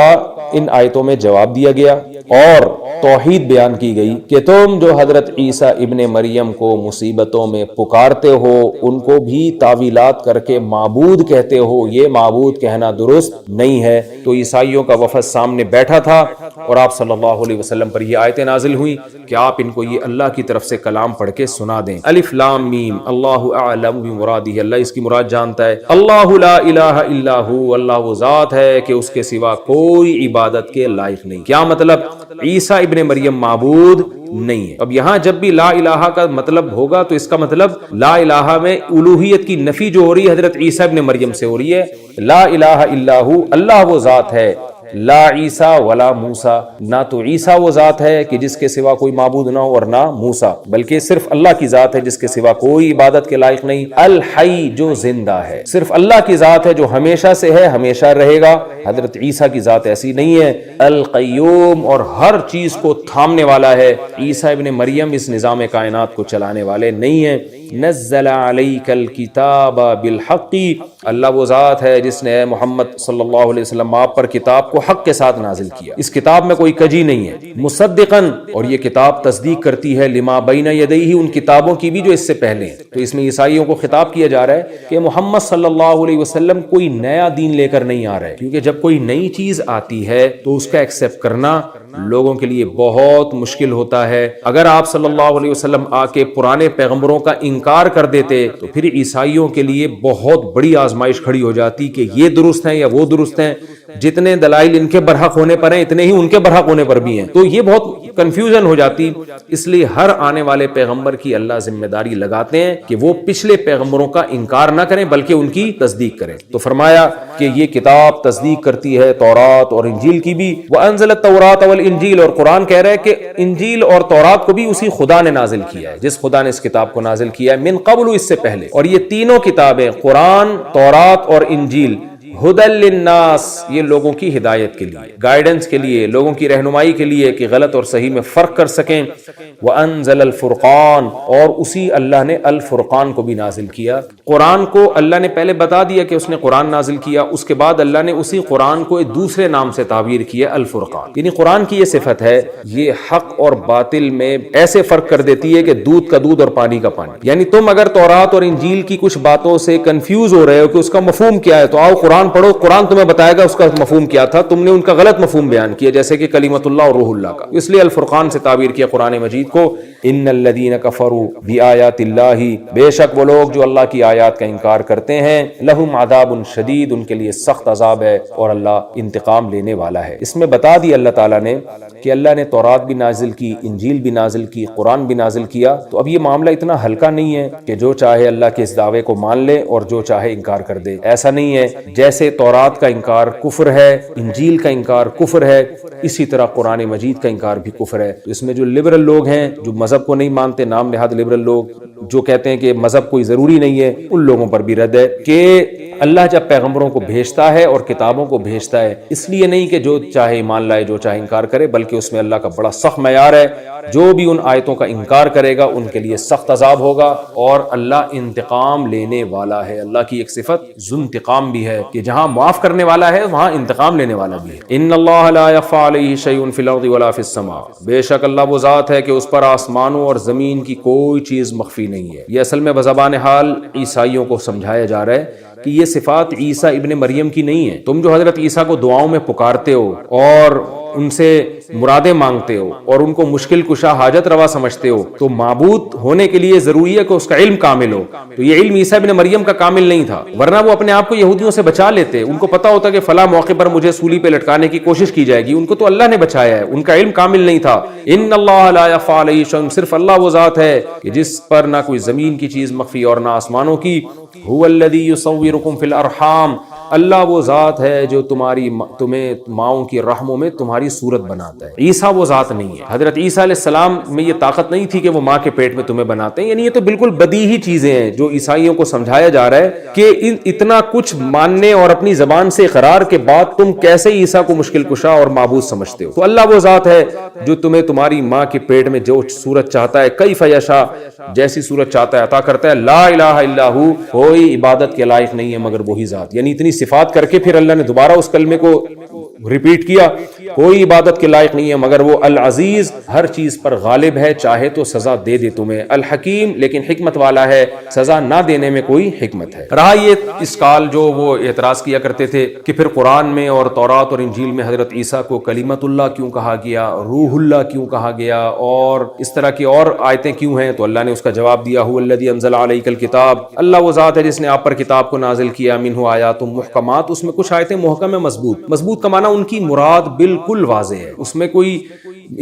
S2: ان آیتوں میں جواب دیا گیا اور توحید بیان کی گئی کہ تم جو حضرت عیسیٰ ابن مریم کو مصیبتوں میں پکارتے ہو ان کو بھی تعویلات کر کے معبود کہتے ہو، یہ معبود کہنا درست نہیں ہے۔ تو عیسائیوں کا وفد سامنے بیٹھا تھا اور آپ صلی اللہ علیہ وسلم پر یہ آیتیں نازل ہوئی کہ آپ ان کو یہ اللہ کی طرف سے کلام پڑھ کے سنا دیں۔ الف لام میم اللہ اعلم بمرادہ، اللہ اس کی مراد جانتا ہے۔ اللہ لا الہ الا ہو، اللہ وہ ذات ہے کہ اس کے سوا کوئی عبادت کے لائق نہیں۔ کیا مطلب؟ عیسیٰ ابن مریم معبود نہیں ہے۔ اب یہاں جب بھی لا الہ کا مطلب ہوگا تو اس کا مطلب لا الہ میں الوہیت کی نفی جو ہو رہی ہے حضرت عیسیٰ ابن مریم سے ہو رہی ہے۔ لا الہ الا ہو، اللہ وہ ذات ہے، لا عیسیٰ ولا موسیٰ، نہ تو عیسیٰ وہ ذات ہے کہ جس کے سوا کوئی معبود نہ ہو اور نہ موسیٰ، بلکہ صرف اللہ کی ذات ہے جس کے سوا کوئی عبادت کے لائق نہیں۔ الحی، جو زندہ ہے، صرف اللہ کی ذات ہے جو ہمیشہ سے ہے، ہمیشہ رہے گا۔ حضرت عیسیٰ کی ذات ایسی نہیں ہے۔ القیوم، اور ہر چیز کو تھامنے والا ہے۔ عیسیٰ ابن مریم اس نظام کائنات کو چلانے والے نہیں ہیں۔ نزل علیک الکتاب بالحق، اللہ وہ ذات ہے جس نے محمد صلی اللہ علیہ وسلم آپ پر کتاب کو حق کے ساتھ نازل کیا، اس کتاب میں کوئی کجی نہیں ہے۔ مصدقاً، اور یہ کتاب تصدیق کرتی ہے، لما بین یدیہ، ان کتابوں کی بھی جو اس سے پہلے ہیں۔ تو اس میں عیسائیوں کو خطاب کیا جا رہا ہے کہ محمد صلی اللہ علیہ وسلم کوئی نیا دین لے کر نہیں آ رہے، کیونکہ جب کوئی نئی چیز آتی ہے تو اس کا ایکسیپٹ کرنا لوگوں کے لیے بہت مشکل ہوتا ہے۔ اگر آپ صلی اللہ علیہ وسلم آ کے پرانے پیغمبروں کا انکار کر دیتے تو پھر عیسائیوں کے لیے بہت بڑی آزمائش کھڑی ہو جاتی کہ یہ درست ہیں یا وہ درست ہیں۔ جتنے دلائل ان کے برحق ہونے پر ہیں اتنے ہی ان کے برحق ہونے پر بھی ہیں، تو یہ بہت کنفیوژن ہو جاتی۔ اس لیے ہر آنے والے پیغمبر کی اللہ ذمہ داری لگاتے ہیں کہ وہ پچھلے پیغمبروں کا انکار نہ کریں بلکہ ان کی تصدیق کریں۔ تو فرمایا کہ یہ کتاب تصدیق کرتی ہے تورات اور انجیل کی بھی۔ وَأَنزَلَ التَّوْرَاةَ وَالْإِنجِيلَ، اور قرآن کہہ رہا ہے کہ انجیل اور تورات کو بھی اسی خدا نے نازل کیا ہے جس خدا نے اس کتاب کو نازل کیا ہے، من قبل، اس سے پہلے۔ اور یہ تینوں کتابیں، قرآن، تورات اور انجیل، ہدی للناس، یہ لوگوں کی ہدایت کے لیے، گائیڈنس کے لیے، لوگوں کی رہنمائی کے لیے کہ غلط اور صحیح میں فرق کر سکیں۔ وَأَنزَلَ الْفُرْقَانَ، اور اسی اللہ نے الفرقان کو بھی نازل کیا۔ قرآن کو اللہ نے پہلے بتا دیا کہ اس نے قرآن نازل کیا، اس کے بعد اللہ نے اسی قرآن کو ایک دوسرے نام سے تعبیر کیا، الفرقان۔ یعنی قرآن کی یہ صفت ہے، یہ حق اور باطل میں ایسے فرق کر دیتی ہے کہ دودھ کا دودھ اور پانی کا پانی۔ یعنی تم اگر تورات اور انجیل کی کچھ باتوں سے کنفیوز ہو رہے ہو کہ اس کا مفہوم کیا ہے تو آؤ قرآن پڑھو، قرآن تمہیں بتائے گا اس کا مفہوم کیا تھا، تم نے ان کا غلط مفہوم بیان کیا، جیسے کہ کلمت اللہ اور روح اللہ کا۔ اس لیے الفرقان سے تعبیر کیا قرآن مجید کو۔ ان الذین کفروا بآیات اللہ، بے شک وہ لوگ جو اللہ کی آیات کا انکار کرتے ہیں، لہم عذاب شدید، ان کے لیے سخت عذاب ہے اور اللہ انتقام لینے والا ہے۔ اس میں بتا دی اللہ تعالیٰ نے کہ اللہ نے تورات بھی نازل کی، انجیل بھی نازل کی، قرآن بھی نازل کیا۔ تو اب یہ معاملہ اتنا ہلکا نہیں ہے کہ جو چاہے اللہ کے اس دعوے کو مان لے اور جو چاہے انکار کر دے، ایسا نہیں ہے۔ جیسے تورات کا انکار کفر ہے، انجیل کا انکار کفر ہے، اسی طرح قرآن مجید کا انکار بھی کفر ہے۔ تو اس میں جو لبرل لوگ ہیں، جو مذہب کو نہیں مانتے، نام نہاد لبرل لوگ جو کہتے ہیں کہ مذہب کوئی ضروری نہیں ہے، ان لوگوں پر بھی رد ہے کہ اللہ جب پیغمبروں کو بھیجتا ہے اور کتابوں کو بھیجتا ہے، اس لیے نہیں کہ جو چاہے ایمان لائے جو چاہے انکار کرے، بلکہ اس میں اللہ کا بڑا سخت معیار ہے۔ جو بھی ان آیتوں کا انکار کرے گا ان کے لیے سخت عذاب ہوگا، اور اللہ انتقام لینے والا ہے۔ اللہ کی ایک صفت ذو انتقام بھی ہے کہ جہاں معاف کرنے والا ہے وہاں انتقام لینے والا بھی ہے۔ ان اللہ لا یخفی علیہ شیء فی الارض ولا فی السماء، بے شک اللہ وہ ذات ہے کہ اس پر آسمانوں اور زمین کی کوئی چیز مخفی نہیں ہے۔ یہ اصل میں بزبان حال عیسائیوں کو سمجھایا جا رہا ہے کہ یہ صفات عیسیٰ ابن مریم کی نہیں ہے۔ تم جو حضرت عیسیٰ کو دعاؤں میں پکارتے ہو اور ان سے مرادیں مانگتے ہو اور ان کو مشکل کشا حاجت روا سمجھتے ہو، تو معبود ہونے کے لیے ضروری ہے کہ اس کا علم کامل ہو۔ تو یہ علم عیسیٰ ابن مریم کا کامل نہیں تھا، ورنہ وہ اپنے آپ کو یہودیوں سے بچا لیتے۔ ان کو پتا ہوتا کہ فلاں موقع پر مجھے سولی پہ لٹکانے کی کوشش کی جائے گی، ان کو تو اللہ نے بچایا ہے، ان کا علم کامل نہیں تھا۔ ان اللہ لا یخفی علیہ شیء، صرف اللہ وہ ذات ہے کہ جس پر نہ کوئی زمین کی چیز مخفی اور نہ آسمانوں کی۔ هو الذی یصورکم فی الارحام، اللہ وہ ذات ہے جو تمہیں ماؤں کی رحموں میں تمہاری صورت بناتا ہے۔ عیسیٰ وہ ذات نہیں ہے۔ حضرت عیسیٰ علیہ السلام میں یہ طاقت نہیں تھی کہ وہ ماں کے پیٹ میں تمہیں بناتے ہیں۔ یعنی یہ تو بالکل بدیہی چیزیں ہیں جو عیسائیوں کو سمجھایا جا رہا ہے کہ اتنا کچھ ماننے اور اپنی زبان سے اقرار کے بعد تم کیسے عیسیٰ کو مشکل کشا اور معبود سمجھتے ہو۔ تو اللہ وہ ذات ہے جو تمہیں تمہاری ماں کے پیٹ میں جو صورت چاہتا ہے، کیف یشاء، جیسی صورت چاہتا ہے عطا کرتا ہے۔ لا الہ الا ہو، کوئی عبادت کے لائق نہیں ہے مگر وہی ذات۔ یعنی اتنی صفات کر کے پھر اللہ نے دوبارہ اس کلمے کو ریپیٹ کیا, کوئی عبادت کے لائق نہیں ہے مگر وہ العزیز, ہر چیز پر غالب ہے, چاہے تو سزا دے دے تمہیں, الحکیم, لیکن حکمت والا ہے, سزا نہ دینے میں کوئی حکمت ہے. رہا یہ اس کال جو وہ اعتراض کیا کرتے تھے کہ پھر قرآن میں اور تورات اور انجیل میں حضرت عیسیٰ کو کلمت اللہ کیوں کہا گیا, روح اللہ کیوں کہا گیا, اور اس طرح کی اور آیتیں کیوں ہیں, تو اللہ نے اس کا جواب دیا, هو الذی انزل علیک الکتاب, اللہ وہ ذات ہے جس نے آپ پر کتاب کو نازل کیا, منہ آیات محکمات, اس میں کچھ آیتیں محکم ہے, مضبوط. مضبوط کا معنی ان کی مراد بالکل واضح ہے, اس میں کوئی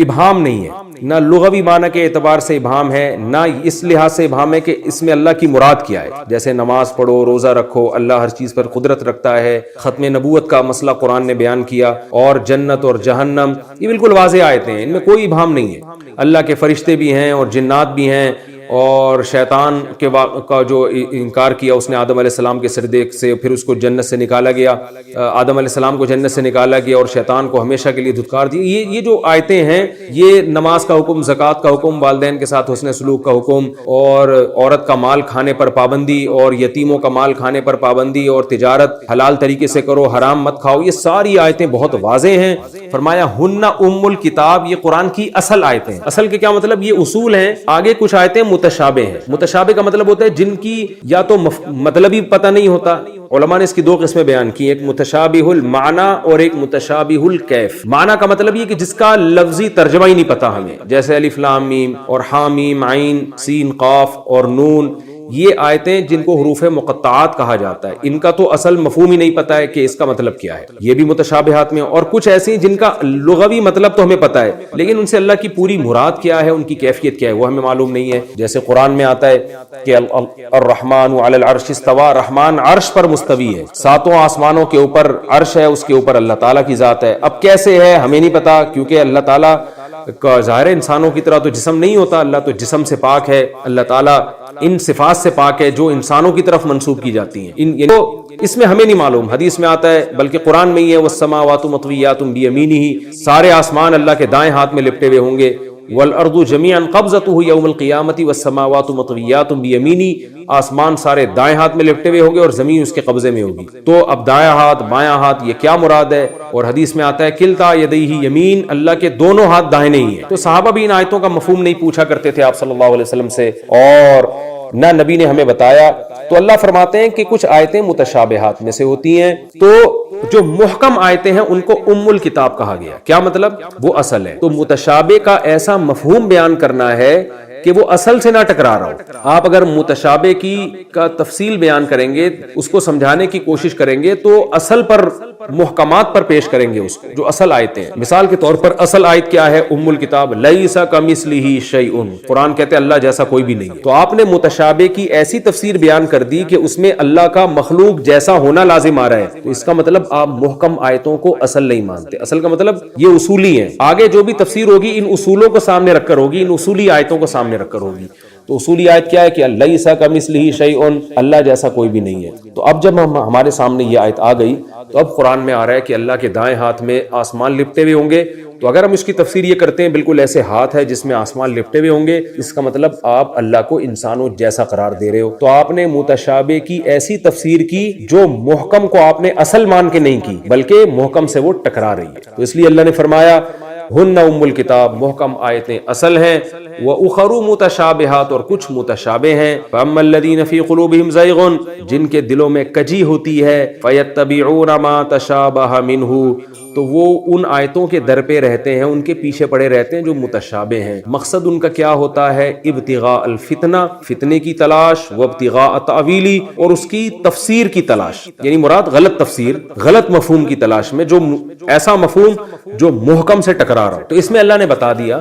S2: ابہام نہیں ہے, نہ لغوی معنی کے اعتبار سے ابہام ہے, نہ اس لحاظ سے ابہام ہے کہ اس میں اللہ کی مراد کیا ہے. جیسے نماز پڑھو, روزہ رکھو, اللہ ہر چیز پر قدرت رکھتا ہے, ختم نبوت کا مسئلہ قرآن نے بیان کیا, اور جنت اور جہنم, یہ بالکل واضح آیتیں ہیں, ان میں کوئی ابہام نہیں ہے. اللہ کے فرشتے بھی ہیں اور جنات بھی ہیں, اور شیطان کا جو انکار کیا اس نے آدم علیہ السلام کے سجدے سے, پھر اس کو جنت سے نکالا گیا, آدم علیہ السلام کو جنت سے نکالا گیا اور شیطان کو ہمیشہ کے لیے دھتکار دی. یہ جو آیتیں ہیں, یہ نماز کا حکم, زکوٰۃ کا حکم, والدین کے ساتھ حسن سلوک کا حکم, اور عورت کا مال کھانے پر پابندی, اور یتیموں کا مال کھانے پر پابندی, اور تجارت حلال طریقے سے کرو, حرام مت کھاؤ, یہ ساری آیتیں بہت واضح ہیں. فرمایا ہن ام الکتاب, یہ قرآن کی اصل آیتیں. اصل کے کیا مطلب, یہ اصول ہیں. آگے کچھ آیتیں متشابہ ہیں. متشابہ کا مطلب ہوتا ہے جن کی یا تو مطلب ہی پتہ نہیں ہوتا. علماء نے اس کی دو قسمیں بیان کی, ایک متشابہ المعنی اور ایک متشابہ الکیف. معنی کا مطلب یہ کہ جس کا لفظی ترجمہ ہی نہیں پتا ہمیں, جیسے الف لام میم اور حا میم عین سین قاف اور نون, یہ آیتیں جن کو حروف مقطعات کہا جاتا ہے, ان کا تو اصل مفہوم ہی نہیں پتا ہے کہ اس کا مطلب کیا ہے, یہ بھی متشابہات میں. اور کچھ ایسی جن کا لغوی مطلب تو ہمیں پتا ہے, لیکن ان سے اللہ کی پوری مراد کیا ہے, ان کی کیفیت کیا ہے, وہ ہمیں معلوم نہیں ہے. جیسے قرآن میں آتا ہے کہ الرحمن علی العرش استوى, رحمان عرش پر مستوی ہے, ساتوں آسمانوں کے اوپر عرش ہے, اس کے اوپر اللہ تعالیٰ کی ذات ہے. اب کیسے ہے ہمیں نہیں پتا, کیونکہ اللہ تعالیٰ کا ظاہر انسانوں کی طرح تو جسم نہیں ہوتا, اللہ تو جسم سے پاک ہے, اللہ تعالیٰ ان صفات سے پاک ہے جو انسانوں کی طرف منسوب کی جاتی ہیں. اس میں ہمیں نہیں معلوم, حدیث میں آتا ہے, بلکہ قرآن میں ہی ہے, والسماوات مطویات بیمینہ, سارے آسمان اللہ کے دائیں ہاتھ میں لپٹے ہوئے ہوں گے. والارض جميعا قبضته يوم القيامة والسماوات مطویات بیمینہ, آسمان سارے دائیں ہاتھ میں لپٹے ہوئے ہوں گے اور زمین اس کے قبضے میں ہوگی. تو اب دائیں ہاتھ بایاں ہاتھ یہ کیا مراد ہے؟ اور حدیث میں آتا ہے کلتا یدیہ یمین, اللہ کے دونوں ہاتھ دائیں ہی ہیں. تو صحابہ بھی ان آیتوں کا مفہوم نہیں پوچھا کرتے تھے آپ صلی اللہ علیہ وسلم سے, اور نہ نبی نے ہمیں بتایا. تو اللہ فرماتے ہیں کہ کچھ آیتیں متشابہات میں سے ہوتی ہیں, تو جو محکم آیتیں ہیں ان کو ام الکتاب کہا گیا. کیا مطلب, وہ اصل ہے. تو متشابہ کا ایسا مفہوم بیان کرنا ہے کہ وہ اصل سے نہ ٹکرا رہا ہو. آپ اگر متشابہ کی کا تفصیل بیان کریں گے, اس کو سمجھانے کی کوشش کریں گے, تو اصل پر محکمات پر پیش کریں گے اس کو, جو اصل آیتیں ہیں. مثال کے طور پر اصل آیت کیا ہے, ام الکتاب, لیس کمثلہ شیء, قرآن کہتے ہیں اللہ جیسا کوئی بھی نہیں ہے. تو آپ نے متشابہ کی ایسی تفسیر بیان کر دی کہ اس میں اللہ کا مخلوق جیسا ہونا لازم آ رہا ہے. تو اس کا مطلب آپ محکم آیتوں کو اصل نہیں مانتے. اصل کا مطلب یہ اصولی ہیں. آگے جو بھی تفسیر ہوگی ان اصولوں کو سامنے رکھ کر ہوگی, ان اصولی آیتوں کو سامنے رکھ کر ہوگی. تو اصولی آیت کیا ہے کہ لیس کمثلہ شیء, اللہ جیسا کوئی بھی نہیں ہے. تو اب جب ہمارے سامنے یہ آیت آ گئی, تو اب قرآن میں آ رہا ہے کہ اللہ کے دائیں ہاتھ میں آسمان لپٹے ہوئے ہوں گے. تو اگر ہم اس کی تفسیر یہ کرتے ہیں بالکل ایسے ہاتھ ہے جس میں آسمان لپٹے ہوئے ہوں گے, اس کا مطلب آپ اللہ کو انسانوں جیسا قرار دے رہے ہو. تو آپ نے متشابہ کی ایسی تفسیر کی جو محکم کو آپ نے اصل مان کے نہیں کی, بلکہ محکم سے وہ ٹکرا رہی ہے. تو اس لیے اللہ نے فرمایا ہن ام الکتاب, محکم آیتیں اصل ہیں, وَأُخَرُ مُتَشَابِهَاتٌ, اور کچھ متشابہ ہیں. فَأَمَّا الَّذِينَ فِي قُلُوبِهِمْ زَيْغٌ, جن کے دلوں میں کجی ہوتی ہے, فَيَتَّبِعُونَ مَا تَشَابَهَ مِنْهُ, تو وہ ان آیتوں کے در پہ رہتے ہیں, ان کے پیچھے پڑے رہتے ہیں جو متشابہ ہیں. مقصد ان کا کیا ہوتا ہے, ابتغاء الفتنہ, فتنے کی تلاش, وابتغاء تاویلی, اور اس کی تفسیر کی تلاش, یعنی مراد غلط تفسیر, غلط مفہوم کی تلاش میں, جو ایسا مفہوم جو محکم سے ٹکرا رہا ہو. تو اس میں اللہ نے بتا دیا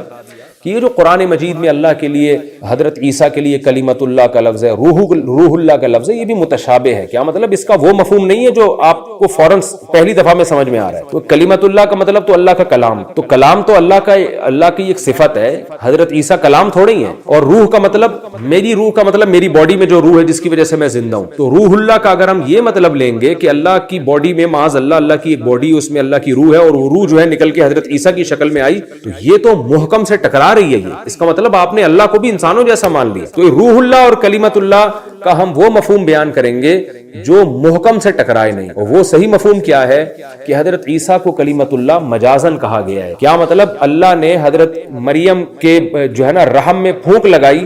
S2: کہ یہ جو قرآن مجید میں اللہ کے لیے, حضرت عیسیٰ کے لیے کلمت اللہ کا لفظ ہے, روح اللہ کا لفظ ہے, یہ بھی متشابہ ہے. کیا مطلب, اس کا وہ مفہوم نہیں ہے جو آپ کو فوراً پہلی دفعہ میں سمجھ میں آ رہا ہے. تو کلمت اللہ کا مطلب تو اللہ کا کلام, تو کلام تو اللہ کی ایک صفت ہے, حضرت عیسیٰ کلام تھوڑے ہی ہیں. اور روح کا مطلب, میری روح کا مطلب میری باڈی میں جو روح ہے جس کی وجہ سے میں زندہ ہوں. تو روح اللہ کا اگر ہم یہ مطلب لیں گے کہ اللہ کی باڈی میں, معاذ اللہ کی ایک باڈی, اس میں اللہ کی روح ہے, اور وہ روح جو ہے نکل کے حضرت عیسیٰ کی شکل میں آئی, تو یہ تو محکم سے ٹکرا رہی ہے. یہ اس کا مطلب آپ نے اللہ کو بھی انسانوں جیسا مان لیا. تو روح اللہ اور کلمت اللہ کا ہم وہ مفہوم بیان کریں گے جو محکم سے ٹکرائے نہیں. اور وہ صحیح مفہوم کیا ہے کہ حضرت عیسیٰ کو کلیمت اللہ مجازن کہا گیا ہے. کیا مطلب؟ اللہ نے حضرت مریم کے جو ہے نا رحم میں پھونک لگائی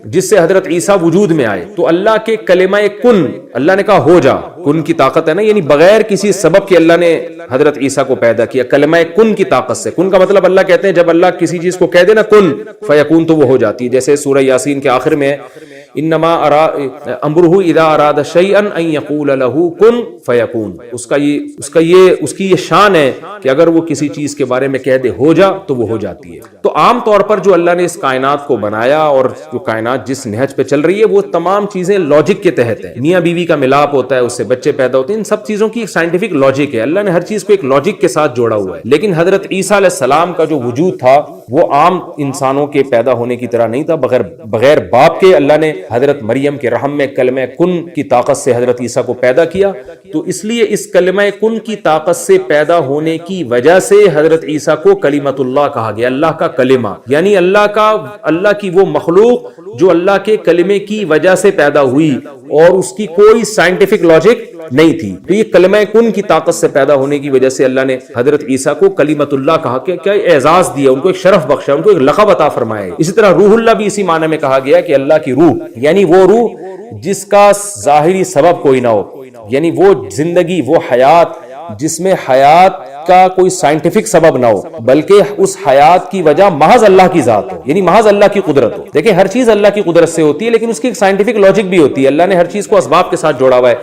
S2: جس سے حضرت عیسیٰ وجود میں آئے. تو اللہ کے کلمہ کن، اللہ نے کہا ہو جا، کن کی طاقت ہے نا، یعنی بغیر کسی سبب کے اللہ نے حضرت عیسیٰ کو پیدا کیا کلمہ کن کی طاقت سے. کن کا مطلب اللہ کہتے ہیں جب اللہ کسی چیز کو کہہ دے نا کن فیکون تو وہ ہو جاتی ہے. جیسے سورہ یاسین کے آخر میں انما امرہ اذا اراد شیئا ان یقول له کن فیکون، اس کی یہ شان ہے کہ اگر وہ کسی چیز کے بارے میں کہہ دے ہو جا تو وہ ہو جاتی ہے. تو عام طور پر جو اللہ نے اس کائنات کو بنایا اور جو کائنات جس نہج پہ چل رہی ہے وہ تمام چیزیں لاجک کے تحت ہے. میاں بیوی کا ملاپ ہوتا ہے، اس سے بچے پیدا ہوتے ہیں، ان سب چیزوں کی ایک سائنٹیفک لاجک ہے. اللہ نے ہر چیز کو ایک لاجک کے ساتھ جوڑا ہوا ہے. لیکن حضرت عیسیٰ علیہ السلام کا جو وجود تھا وہ عام انسانوں کے پیدا ہونے کی طرح نہیں تھا. بغیر باپ کے اللہ نے حضرت مریم کے رحم میں کلمہ کن کی طاقت سے حضرت عیسیٰ کو پیدا کیا. تو اس لیے اس کلمہ کن کی طاقت سے پیدا ہونے کی وجہ سے حضرت عیسیٰ کو کلیمت اللہ کہا گیا، اللہ کا کلمہ، یعنی اللہ کی وہ مخلوق جو اللہ کے کلمے کی وجہ سے پیدا ہوئی اور اس کی کوئی سائنٹیفک لاجک نہیں تھی. تو یہ کلمہ کن کی طاقت سے پیدا ہونے کی وجہ سے اللہ نے حضرت عیسیٰ کو کلیمت اللہ کہا کہ کیا اعزاز دیا، ان کو ایک شرف بخشا، ان کو ایک لقب عطا فرمایا. اسی طرح روح اللہ بھی اسی معنی میں کہا گیا کہ اللہ کی روح، یعنی وہ روح جس کا ظاہری سبب کوئی نہ ہو، یعنی وہ زندگی، وہ حیات جس میں حیات کا کوئی سائنٹیفک سبب نہ ہو بلکہ اس حیات کی وجہ محض اللہ کی ذات ہو، یعنی محض اللہ کی قدرت ہو. دیکھیں ہر چیز اللہ کی قدرت سے ہوتی ہے لیکن اس کی ایک سائنٹیفک لاجک بھی ہوتی ہے. اللہ نے ہر چیز کو اسباب کے ساتھ جوڑا ہوا ہے.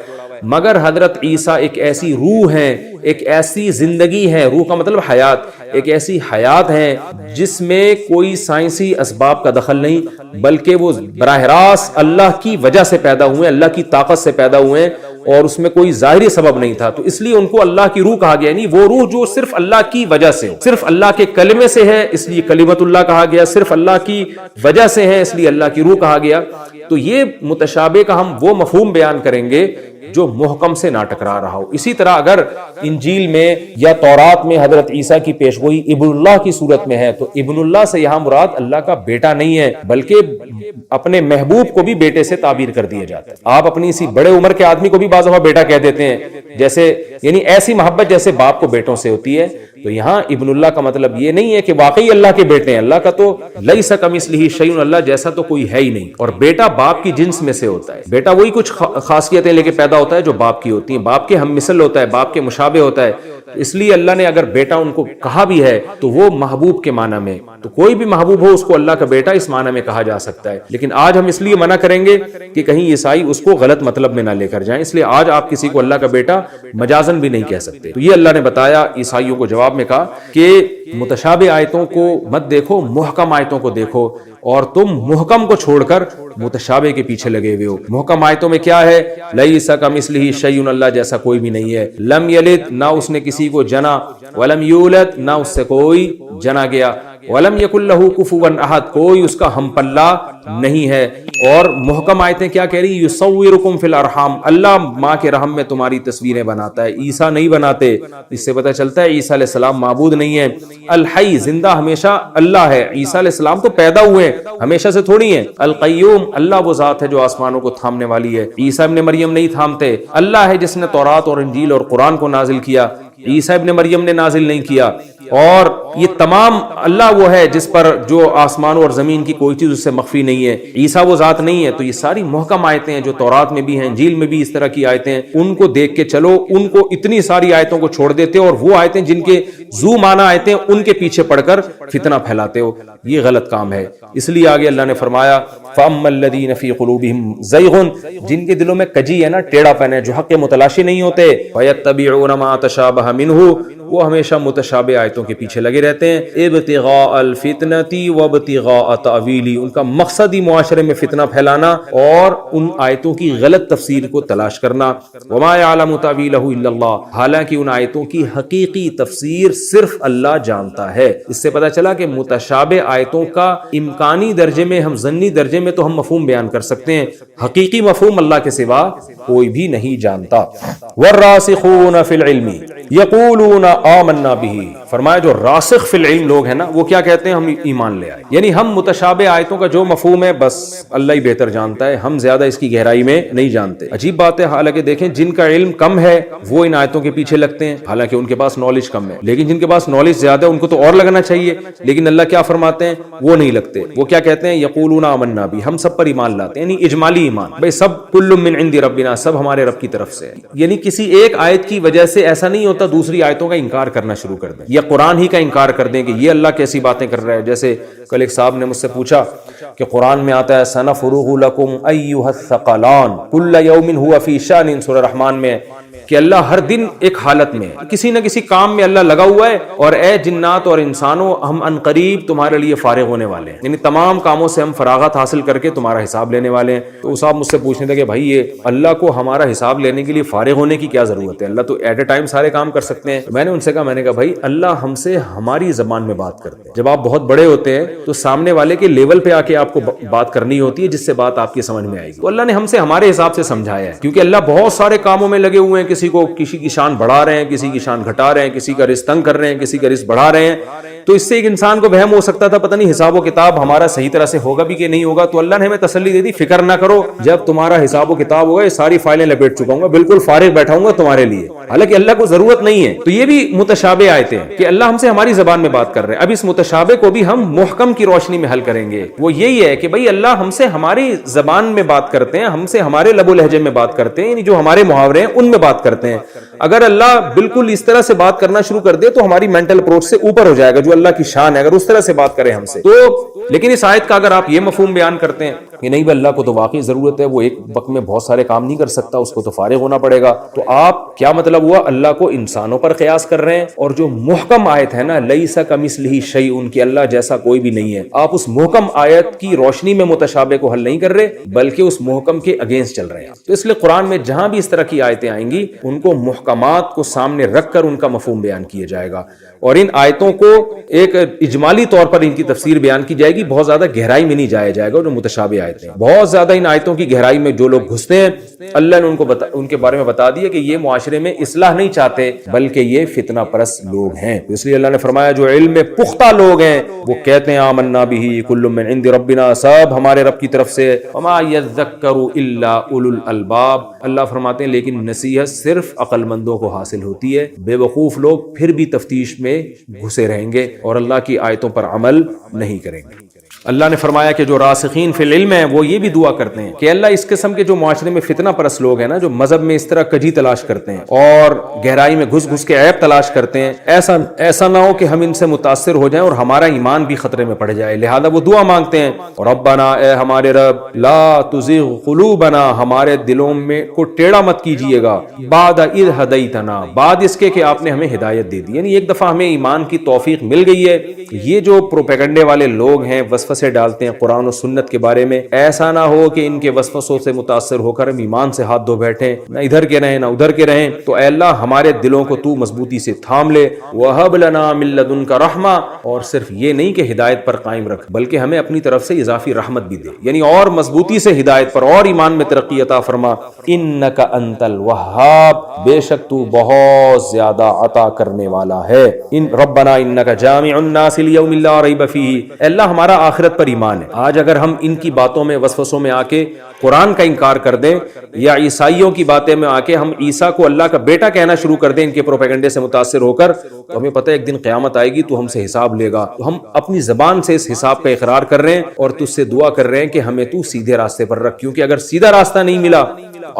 S2: مگر حضرت عیسیٰ ایک ایسی روح ہے، ایک ایسی زندگی ہے، روح کا مطلب حیات، ایک ایسی حیات ہے جس میں کوئی سائنسی اسباب کا دخل نہیں بلکہ وہ براہ راست اللہ کی وجہ سے پیدا ہوئے، اللہ کی طاقت سے پیدا ہوئے اور اس میں کوئی ظاہری سبب نہیں تھا. تو اس لیے ان کو اللہ کی روح کہا گیا، یعنی وہ روح جو صرف اللہ کی وجہ سے ہو، صرف اللہ کے کلمے سے ہے اس لیے کلیمت اللہ کہا گیا، صرف اللہ کی وجہ سے ہے اس لیے اللہ کی روح کہا گیا. تو یہ متشابہ کا ہم وہ مفہوم بیان کریں گے جو محکم سے نہ ٹکرا رہا ہو. اسی طرح اگر انجیل میں یا تورات میں حضرت عیسیٰ کی پیشگوئی ابن اللہ کی صورت میں ہے تو ابن اللہ سے یہاں مراد اللہ کا بیٹا نہیں ہے بلکہ اپنے محبوب کو بھی بیٹے سے تعبیر کر دیا جاتا ہے. آپ اپنی اسی بڑے عمر کے آدمی کو بھی بعض دفعہ بیٹا کہہ دیتے ہیں، جیسے یعنی ایسی محبت جیسے باپ کو بیٹوں سے ہوتی ہے. تو یہاں ابن اللہ کا مطلب یہ نہیں ہے کہ واقعی اللہ کے بیٹے ہیں. اللہ کا تو لیس کمثلہ شیء، اللہ جیسا تو کوئی ہے ہی نہیں. اور بیٹا باپ کی جنس میں سے ہوتا ہے. بیٹا وہی کچھ خاصیتیں لے کے پیدا ہوتا ہے جو باپ کی ہوتی ہیں، باپ کے ہم مثل ہوتا ہے، باپ کے مشابہ ہوتا ہے. اس لیے اللہ نے اگر بیٹا ان کو کہا بھی ہے تو وہ محبوب کے معنی میں، تو کوئی بھی محبوب ہو اس کو اللہ کا بیٹا اس معنی میں کہا جا سکتا ہے. لیکن آج ہم اس لیے منع کریں گے کہ کہیں عیسائی اس کو غلط مطلب میں نہ لے کر جائیں، اس لیے آج آپ کسی کو اللہ کا بیٹا مجازن بھی نہیں کہہ سکتے. تو یہ اللہ نے بتایا عیسائیوں کو جواب میں کہا کہ متشابہ آیتوں کو مت دیکھو، محکم آیتوں کو دیکھو، اور تم محکم کو چھوڑ کر متشابہ کے پیچھے لگے ہوئے ہو. محکم آیتوں میں کیا ہے؟ لیس کمثلہ شیء، اللہ جیسا کوئی بھی نہیں ہے. لم یلد، نہ اس نے کسی کو جنا، ولم یولد، نہ اس سے کوئی جنا گیا، ولم یکن لہ کفوا احد، کوئی اس کا ہم پلہ نہیں ہے. اور محکم آیتیں کیا کہہ رہی؟ یصورکم فی الارحام، اللہ ماں کے رحم میں تمہاری تصویریں بناتا ہے، عیسیٰ نہیں بناتے. اس سے پتہ چلتا ہے عیسیٰ علیہ السلام معبود نہیں ہے. الحی، زندہ ہمیشہ اللہ ہے. عیسیٰ علیہ السلام تو پیدا ہوئے ہیں، ہمیشہ سے تھوڑی ہیں. القیوم، اللہ وہ ذات ہے جو آسمانوں کو تھامنے والی ہے. عیسیٰ ابن مریم نہیں تھامتے. اللہ ہے جس نے تورات اور انجیل اور قرآن کو نازل کیا، عیسیٰ ابن مریم نے نازل نہیں کیا. اور یہ تمام اللہ وہ ہے جس پر جو آسمان اور زمین کی کوئی چیز اس سے مخفی نہیں ہے. عیسیٰ وہ ذات نہیں ہے. تو یہ ساری محکم آیتیں ہیں جو تورات میں بھی ہیں، انجیل میں بھی اس طرح کی آیتیں ہیں، ان کو دیکھ کے چلو. ان کو اتنی ساری آیتوں کو چھوڑ دیتے ہو اور وہ آیتیں جن کے ذو معنی آیتیں ان کے پیچھے پڑھ کر فتنہ پھیلاتے ہو. یہ غلط کام ہے. اس لیے آگے اللہ نے فرمایا فَأَمَّا الَّذِينَ فِي قُلُوبِهِمْ زَيْغٌ، جن کے دلوں میں کجی ہے نا، ٹیڑھا پن ہے، جو حق کے متلاشی نہیں ہوتے، فَيَتَّبِعُونَ مَا تَشَابَهَ مِنْهُ، وہ ہمیشہ متشابہ آیتوں کے پیچھے لگے رہتے ہیں. ابتغاء الفتنة وابتغاء تأویلہ، ان کا مقصد ہی معاشرے میں فتنہ پھیلانا اور ان آیتوں کی غلط تفسیر کو تلاش کرنا. وما يعلم تأویلہ الا اللہ، حالانکہ ان آیتوں کی حقیقی تفسیر صرف اللہ جانتا ہے. اس سے پتہ چلا کہ متشابہ آیتوں کا امکانی درجے میں، ہم ظنی درجے میں تو ہم مفہوم بیان کر سکتے ہیں، حقیقی مفہوم اللہ کے سوا کوئی بھی نہیں جانتا. والراسخون فی العلم، یقولون آمنا بہ، فرمایا جو راسخ فی العلم لوگ ہیں نا وہ کیا کہتے ہیں؟ ہم ایمان لے آئے. یعنی ہم متشابہ آیتوں کا جو مفہوم ہے بس اللہ ہی بہتر جانتا ہے، ہم زیادہ اس کی گہرائی میں نہیں جانتے. عجیب بات ہے، حالانکہ دیکھیں جن کا علم کم ہے وہ ان آیتوں کے پیچھے لگتے ہیں، حالانکہ ان کے پاس نالج کم ہے. لیکن جن کے پاس نالج زیادہ ہے ان کو تو اور لگنا چاہیے، لیکن اللہ کیا فرماتے ہیں؟ وہ نہیں لگتے. وہ کیا کہتے ہیں؟ یقولون آمنا بہ، ہم سب پر ایمان لاتے ہیں. یعنی اجمالی ایمان، بھائی سب کل من عند ربنا، سب ہمارے رب کی طرف سے. یعنی کسی ایک آیت کی وجہ سے ایسا نہیں ہوتا دوسری آیتوں کا انکار کرنا شروع کر دیں یا قرآن ہی کا انکار کر دیں کہ یہ اللہ کیسی باتیں کر رہا ہے. جیسے کل ایک صاحب نے مجھ سے پوچھا کہ قرآن میں آتا ہے سنفرغ لکم ایھا الثقلان کل یوم ھو فی شأن، سورہ رحمان میں کہ اللہ ہر دن ایک حالت میں کسی نہ کسی کام میں اللہ لگا ہوا ہے، اور اے جنات اور انسانوں ہم عنقریب تمہارے لیے فارغ ہونے والے ہیں. یعنی تمام کاموں سے ہم فراغت حاصل کر کے تمہارا حساب لینے والے ہیں. تو وہ صاحب مجھ سے پوچھنے تھے کہ بھائی یہ اللہ کو ہمارا حساب لینے کے لیے فارغ ہونے کی کیا ضرورت ہے؟ اللہ تو ایٹ اے ٹائم سارے کام کر سکتے ہیں. میں نے ان سے کہا بھائی اللہ ہم سے ہماری زبان میں بات کرتے ہیں. جب آپ بہت بڑے ہوتے ہیں تو سامنے والے کے لیول پہ آ کے آپ کو بات کرنی ہوتی ہے جس سے بات آپ کی سمجھ میں آئے گی. تو اللہ نے ہم سے ہمارے حساب سے سمجھایا ہے، کیونکہ اللہ بہت سارے کاموں میں لگے ہوئے ہیں. کسی کی شان بڑھا رہے ہیں، کسی کی شان گھٹا رہے ہیں، کسی کا رزق تنگ کر رہے ہیں، کسی کا رزق بڑھا رہے ہیں. تو اس سے ایک انسان کو وہم ہو سکتا تھا پتہ نہیں حساب و کتاب ہمارا صحیح طرح سے ہوگا بھی کہ نہیں ہوگا. تو اللہ نے ہمیں تسلی دے دی، فکر نہ کرو، جب تمہارا حساب و کتاب ہوگا یہ ساری فائلیں لپیٹ چکا ہوں گا، بالکل فارغ بیٹھا ہوں گا تمہارے لیے. حالانکہ اللہ کو ضرورت نہیں ہے. تو یہ بھی متشابہ آیتیں ہیں کہ اللہ ہم سے ہماری زبان میں بات کر رہے ہیں. اب اس متشابہ کو بھی ہم محکم کی روشنی میں حل کریں گے. وہ یہی ہے کہ بھئی اللہ ہم سے ہماری زبان میں بات کرتے ہیں، ہم سے ہمارے لب و لہجے میں بات کرتے ہیں، یعنی جو ہمارے محاورے ہیں ان میں بات کرتے ہیں. اگر اللہ بالکل اس طرح سے بات کرنا شروع کر دے تو ہماری مینٹل اپروچ سے اوپر ہو جائے گا، جو اللہ کی شان ہے. اگر اس طرح سے بات کرے ہم سے تو، لیکن اس آیت کا اگر آپ یہ مفہوم بیان کرتے ہیں کہ نہیں بھائی اللہ کو تو واقعی ضرورت ہے، وہ ایک وقت میں بہت سارے کام نہیں کر سکتا، اس کو تو فارغ ہونا پڑے گا، تو آپ کیا مطلب ہوا؟ اللہ کو انسانوں پر قیاس کر رہے ہیں. اور جو محکم آیت ہے نا لیس کمثلہ شیء، کہ اللہ جیسا کوئی بھی نہیں ہے، آپ اس محکم آیت کی روشنی میں متشابہ کو حل نہیں کر رہے بلکہ اس محکم کے اگینسٹ چل رہے ہیں. تو اس لیے قرآن میں جہاں بھی اس طرح کی آیتیں آئیں گی ان کو محکمات کو سامنے رکھ کر ان کا مفہوم بیان کیا جائے گا، اور ان آیتوں کو ایک اجمالی طور پر ان کی تفسیر بیان کی جائے گی. بہت زیادہ گہرائی میں نہیں جایا جائے گا. جو متشابہ آیتیں بہت زیادہ ان آیتوں کی گہرائی میں جو لوگ گھستے ہیں اللہ نے ان کے بارے میں بتا دیا کہ یہ معاشرے میں اصلاح نہیں چاہتے بلکہ یہ فتنہ پرست لوگ ہیں. اس لیے اللہ نے فرمایا جو علم میں پختہ لوگ ہیں وہ کہتے ہیں آمنا بہ کل من عند ربنا، سب ہمارے رب کی طرف سے. وما یذکر الا اولو الالباب، اللہ فرماتے ہیں لیکن نصیحت صرف عقل مندوں کو حاصل ہوتی ہے. بے وقوف لوگ پھر بھی تفتیش میں گھسے رہیں گے اور اللہ کی آیتوں پر عمل نہیں کریں گے. اللہ نے فرمایا کہ جو راسخین فی العلم ہیں وہ یہ بھی دعا کرتے ہیں کہ اللہ اس قسم کے جو معاشرے میں فتنہ پرست لوگ ہیں نا، جو مذہب میں اس طرح کجی تلاش کرتے ہیں اور گہرائی میں گھس گھس کے عیب تلاش کرتے ہیں، ایسا نہ ہو کہ ہم ان سے متاثر ہو جائیں اور ہمارا ایمان بھی خطرے میں پڑ جائے. لہذا وہ دعا مانگتے ہیں ربنا، اے ہمارے رب، لا تزغ قلوبنا، ہمارے دلوں میں کو ٹیڑھا مت کیجیے گا، بعد اذ ہدیتنا، بعد اس کے کہ آپ نے ہمیں ہدایت دے دی. یعنی ایک دفعہ ہمیں ایمان کی توفیق مل گئی ہے. یہ جو پروپیگنڈے والے لوگ ہیں وسوسے ڈالتے ہیں قرآن و سنت کے بارے میں، ایسا نہ ہو کہ ان کے وسوسوں سے متاثر ہو کر ہم ایمان سے ہاتھ دھو بیٹھیں، نہ ادھر کے رہیں نہ ادھر کے رہیں. تو اے اللہ ہمارے دلوں کو تو مضبوطی سے تھام لے. وَهَبْ لَنَا مِن لَّدُنْكَ رَحْمَةً، اور صرف یہ نہیں کہ ہدایت پر قائم رکھ بلکہ ہمیں اپنی طرف سے اضافی رحمت بھی دے، یعنی اور مضبوطی سے ہدایت پر اور ایمان میں ترقی عطا فرما. إِنَّكَ أَنْتَ الْوَهَّابُ، بے شک تو بہت زیادہ عطا کرنے والا ہے. ربنا إِنَّكَ جَامِعُ النَّاسِ لِيَوْمٍ لَّا رَيْبَ فِيهِ، اے اللہ ہمارا آخرت پر ایمان ہے. آج اگر ہم ان کی باتوں میں وسوسوں میں آ کے قرآن کا انکار کر دیں یا عیسائیوں کی باتیں میں آ کے ہم عیسیٰ کو اللہ کا بیٹا کہنا شروع کر دیں ان کے پروپیگنڈے سے متاثر ہو کر، تو ہمیں پتہ ہے ایک دن قیامت آئے گی تو ہم سے حساب لے گا. تو ہم اپنی زبان سے اس حساب کا اقرار کر رہے ہیں اور تجھ سے دعا کر رہے ہیں کہ ہمیں تو سیدھے راستے پر رکھ، کیونکہ اگر سیدھا راستہ نہیں ملا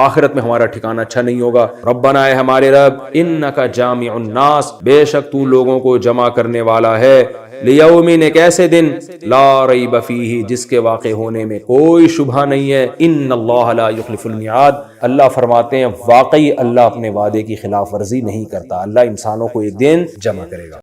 S2: آخرت میں ہمارا ٹھکانہ اچھا نہیں ہوگا. ربنا، اے ہمارے رب، انک جامع الناس، بے شک تو لوگوں کو جمع کرنے والا ہے، لیومن، ایک ایسے دن، لا ریب فیہ، جس کے واقع ہونے میں کوئی شبہ نہیں ہے. ان اللہ لا یخلف المیعاد، اللہ فرماتے ہیں واقعی اللہ اپنے وعدے کی خلاف ورزی نہیں کرتا. اللہ انسانوں کو ایک دن جمع کرے گا.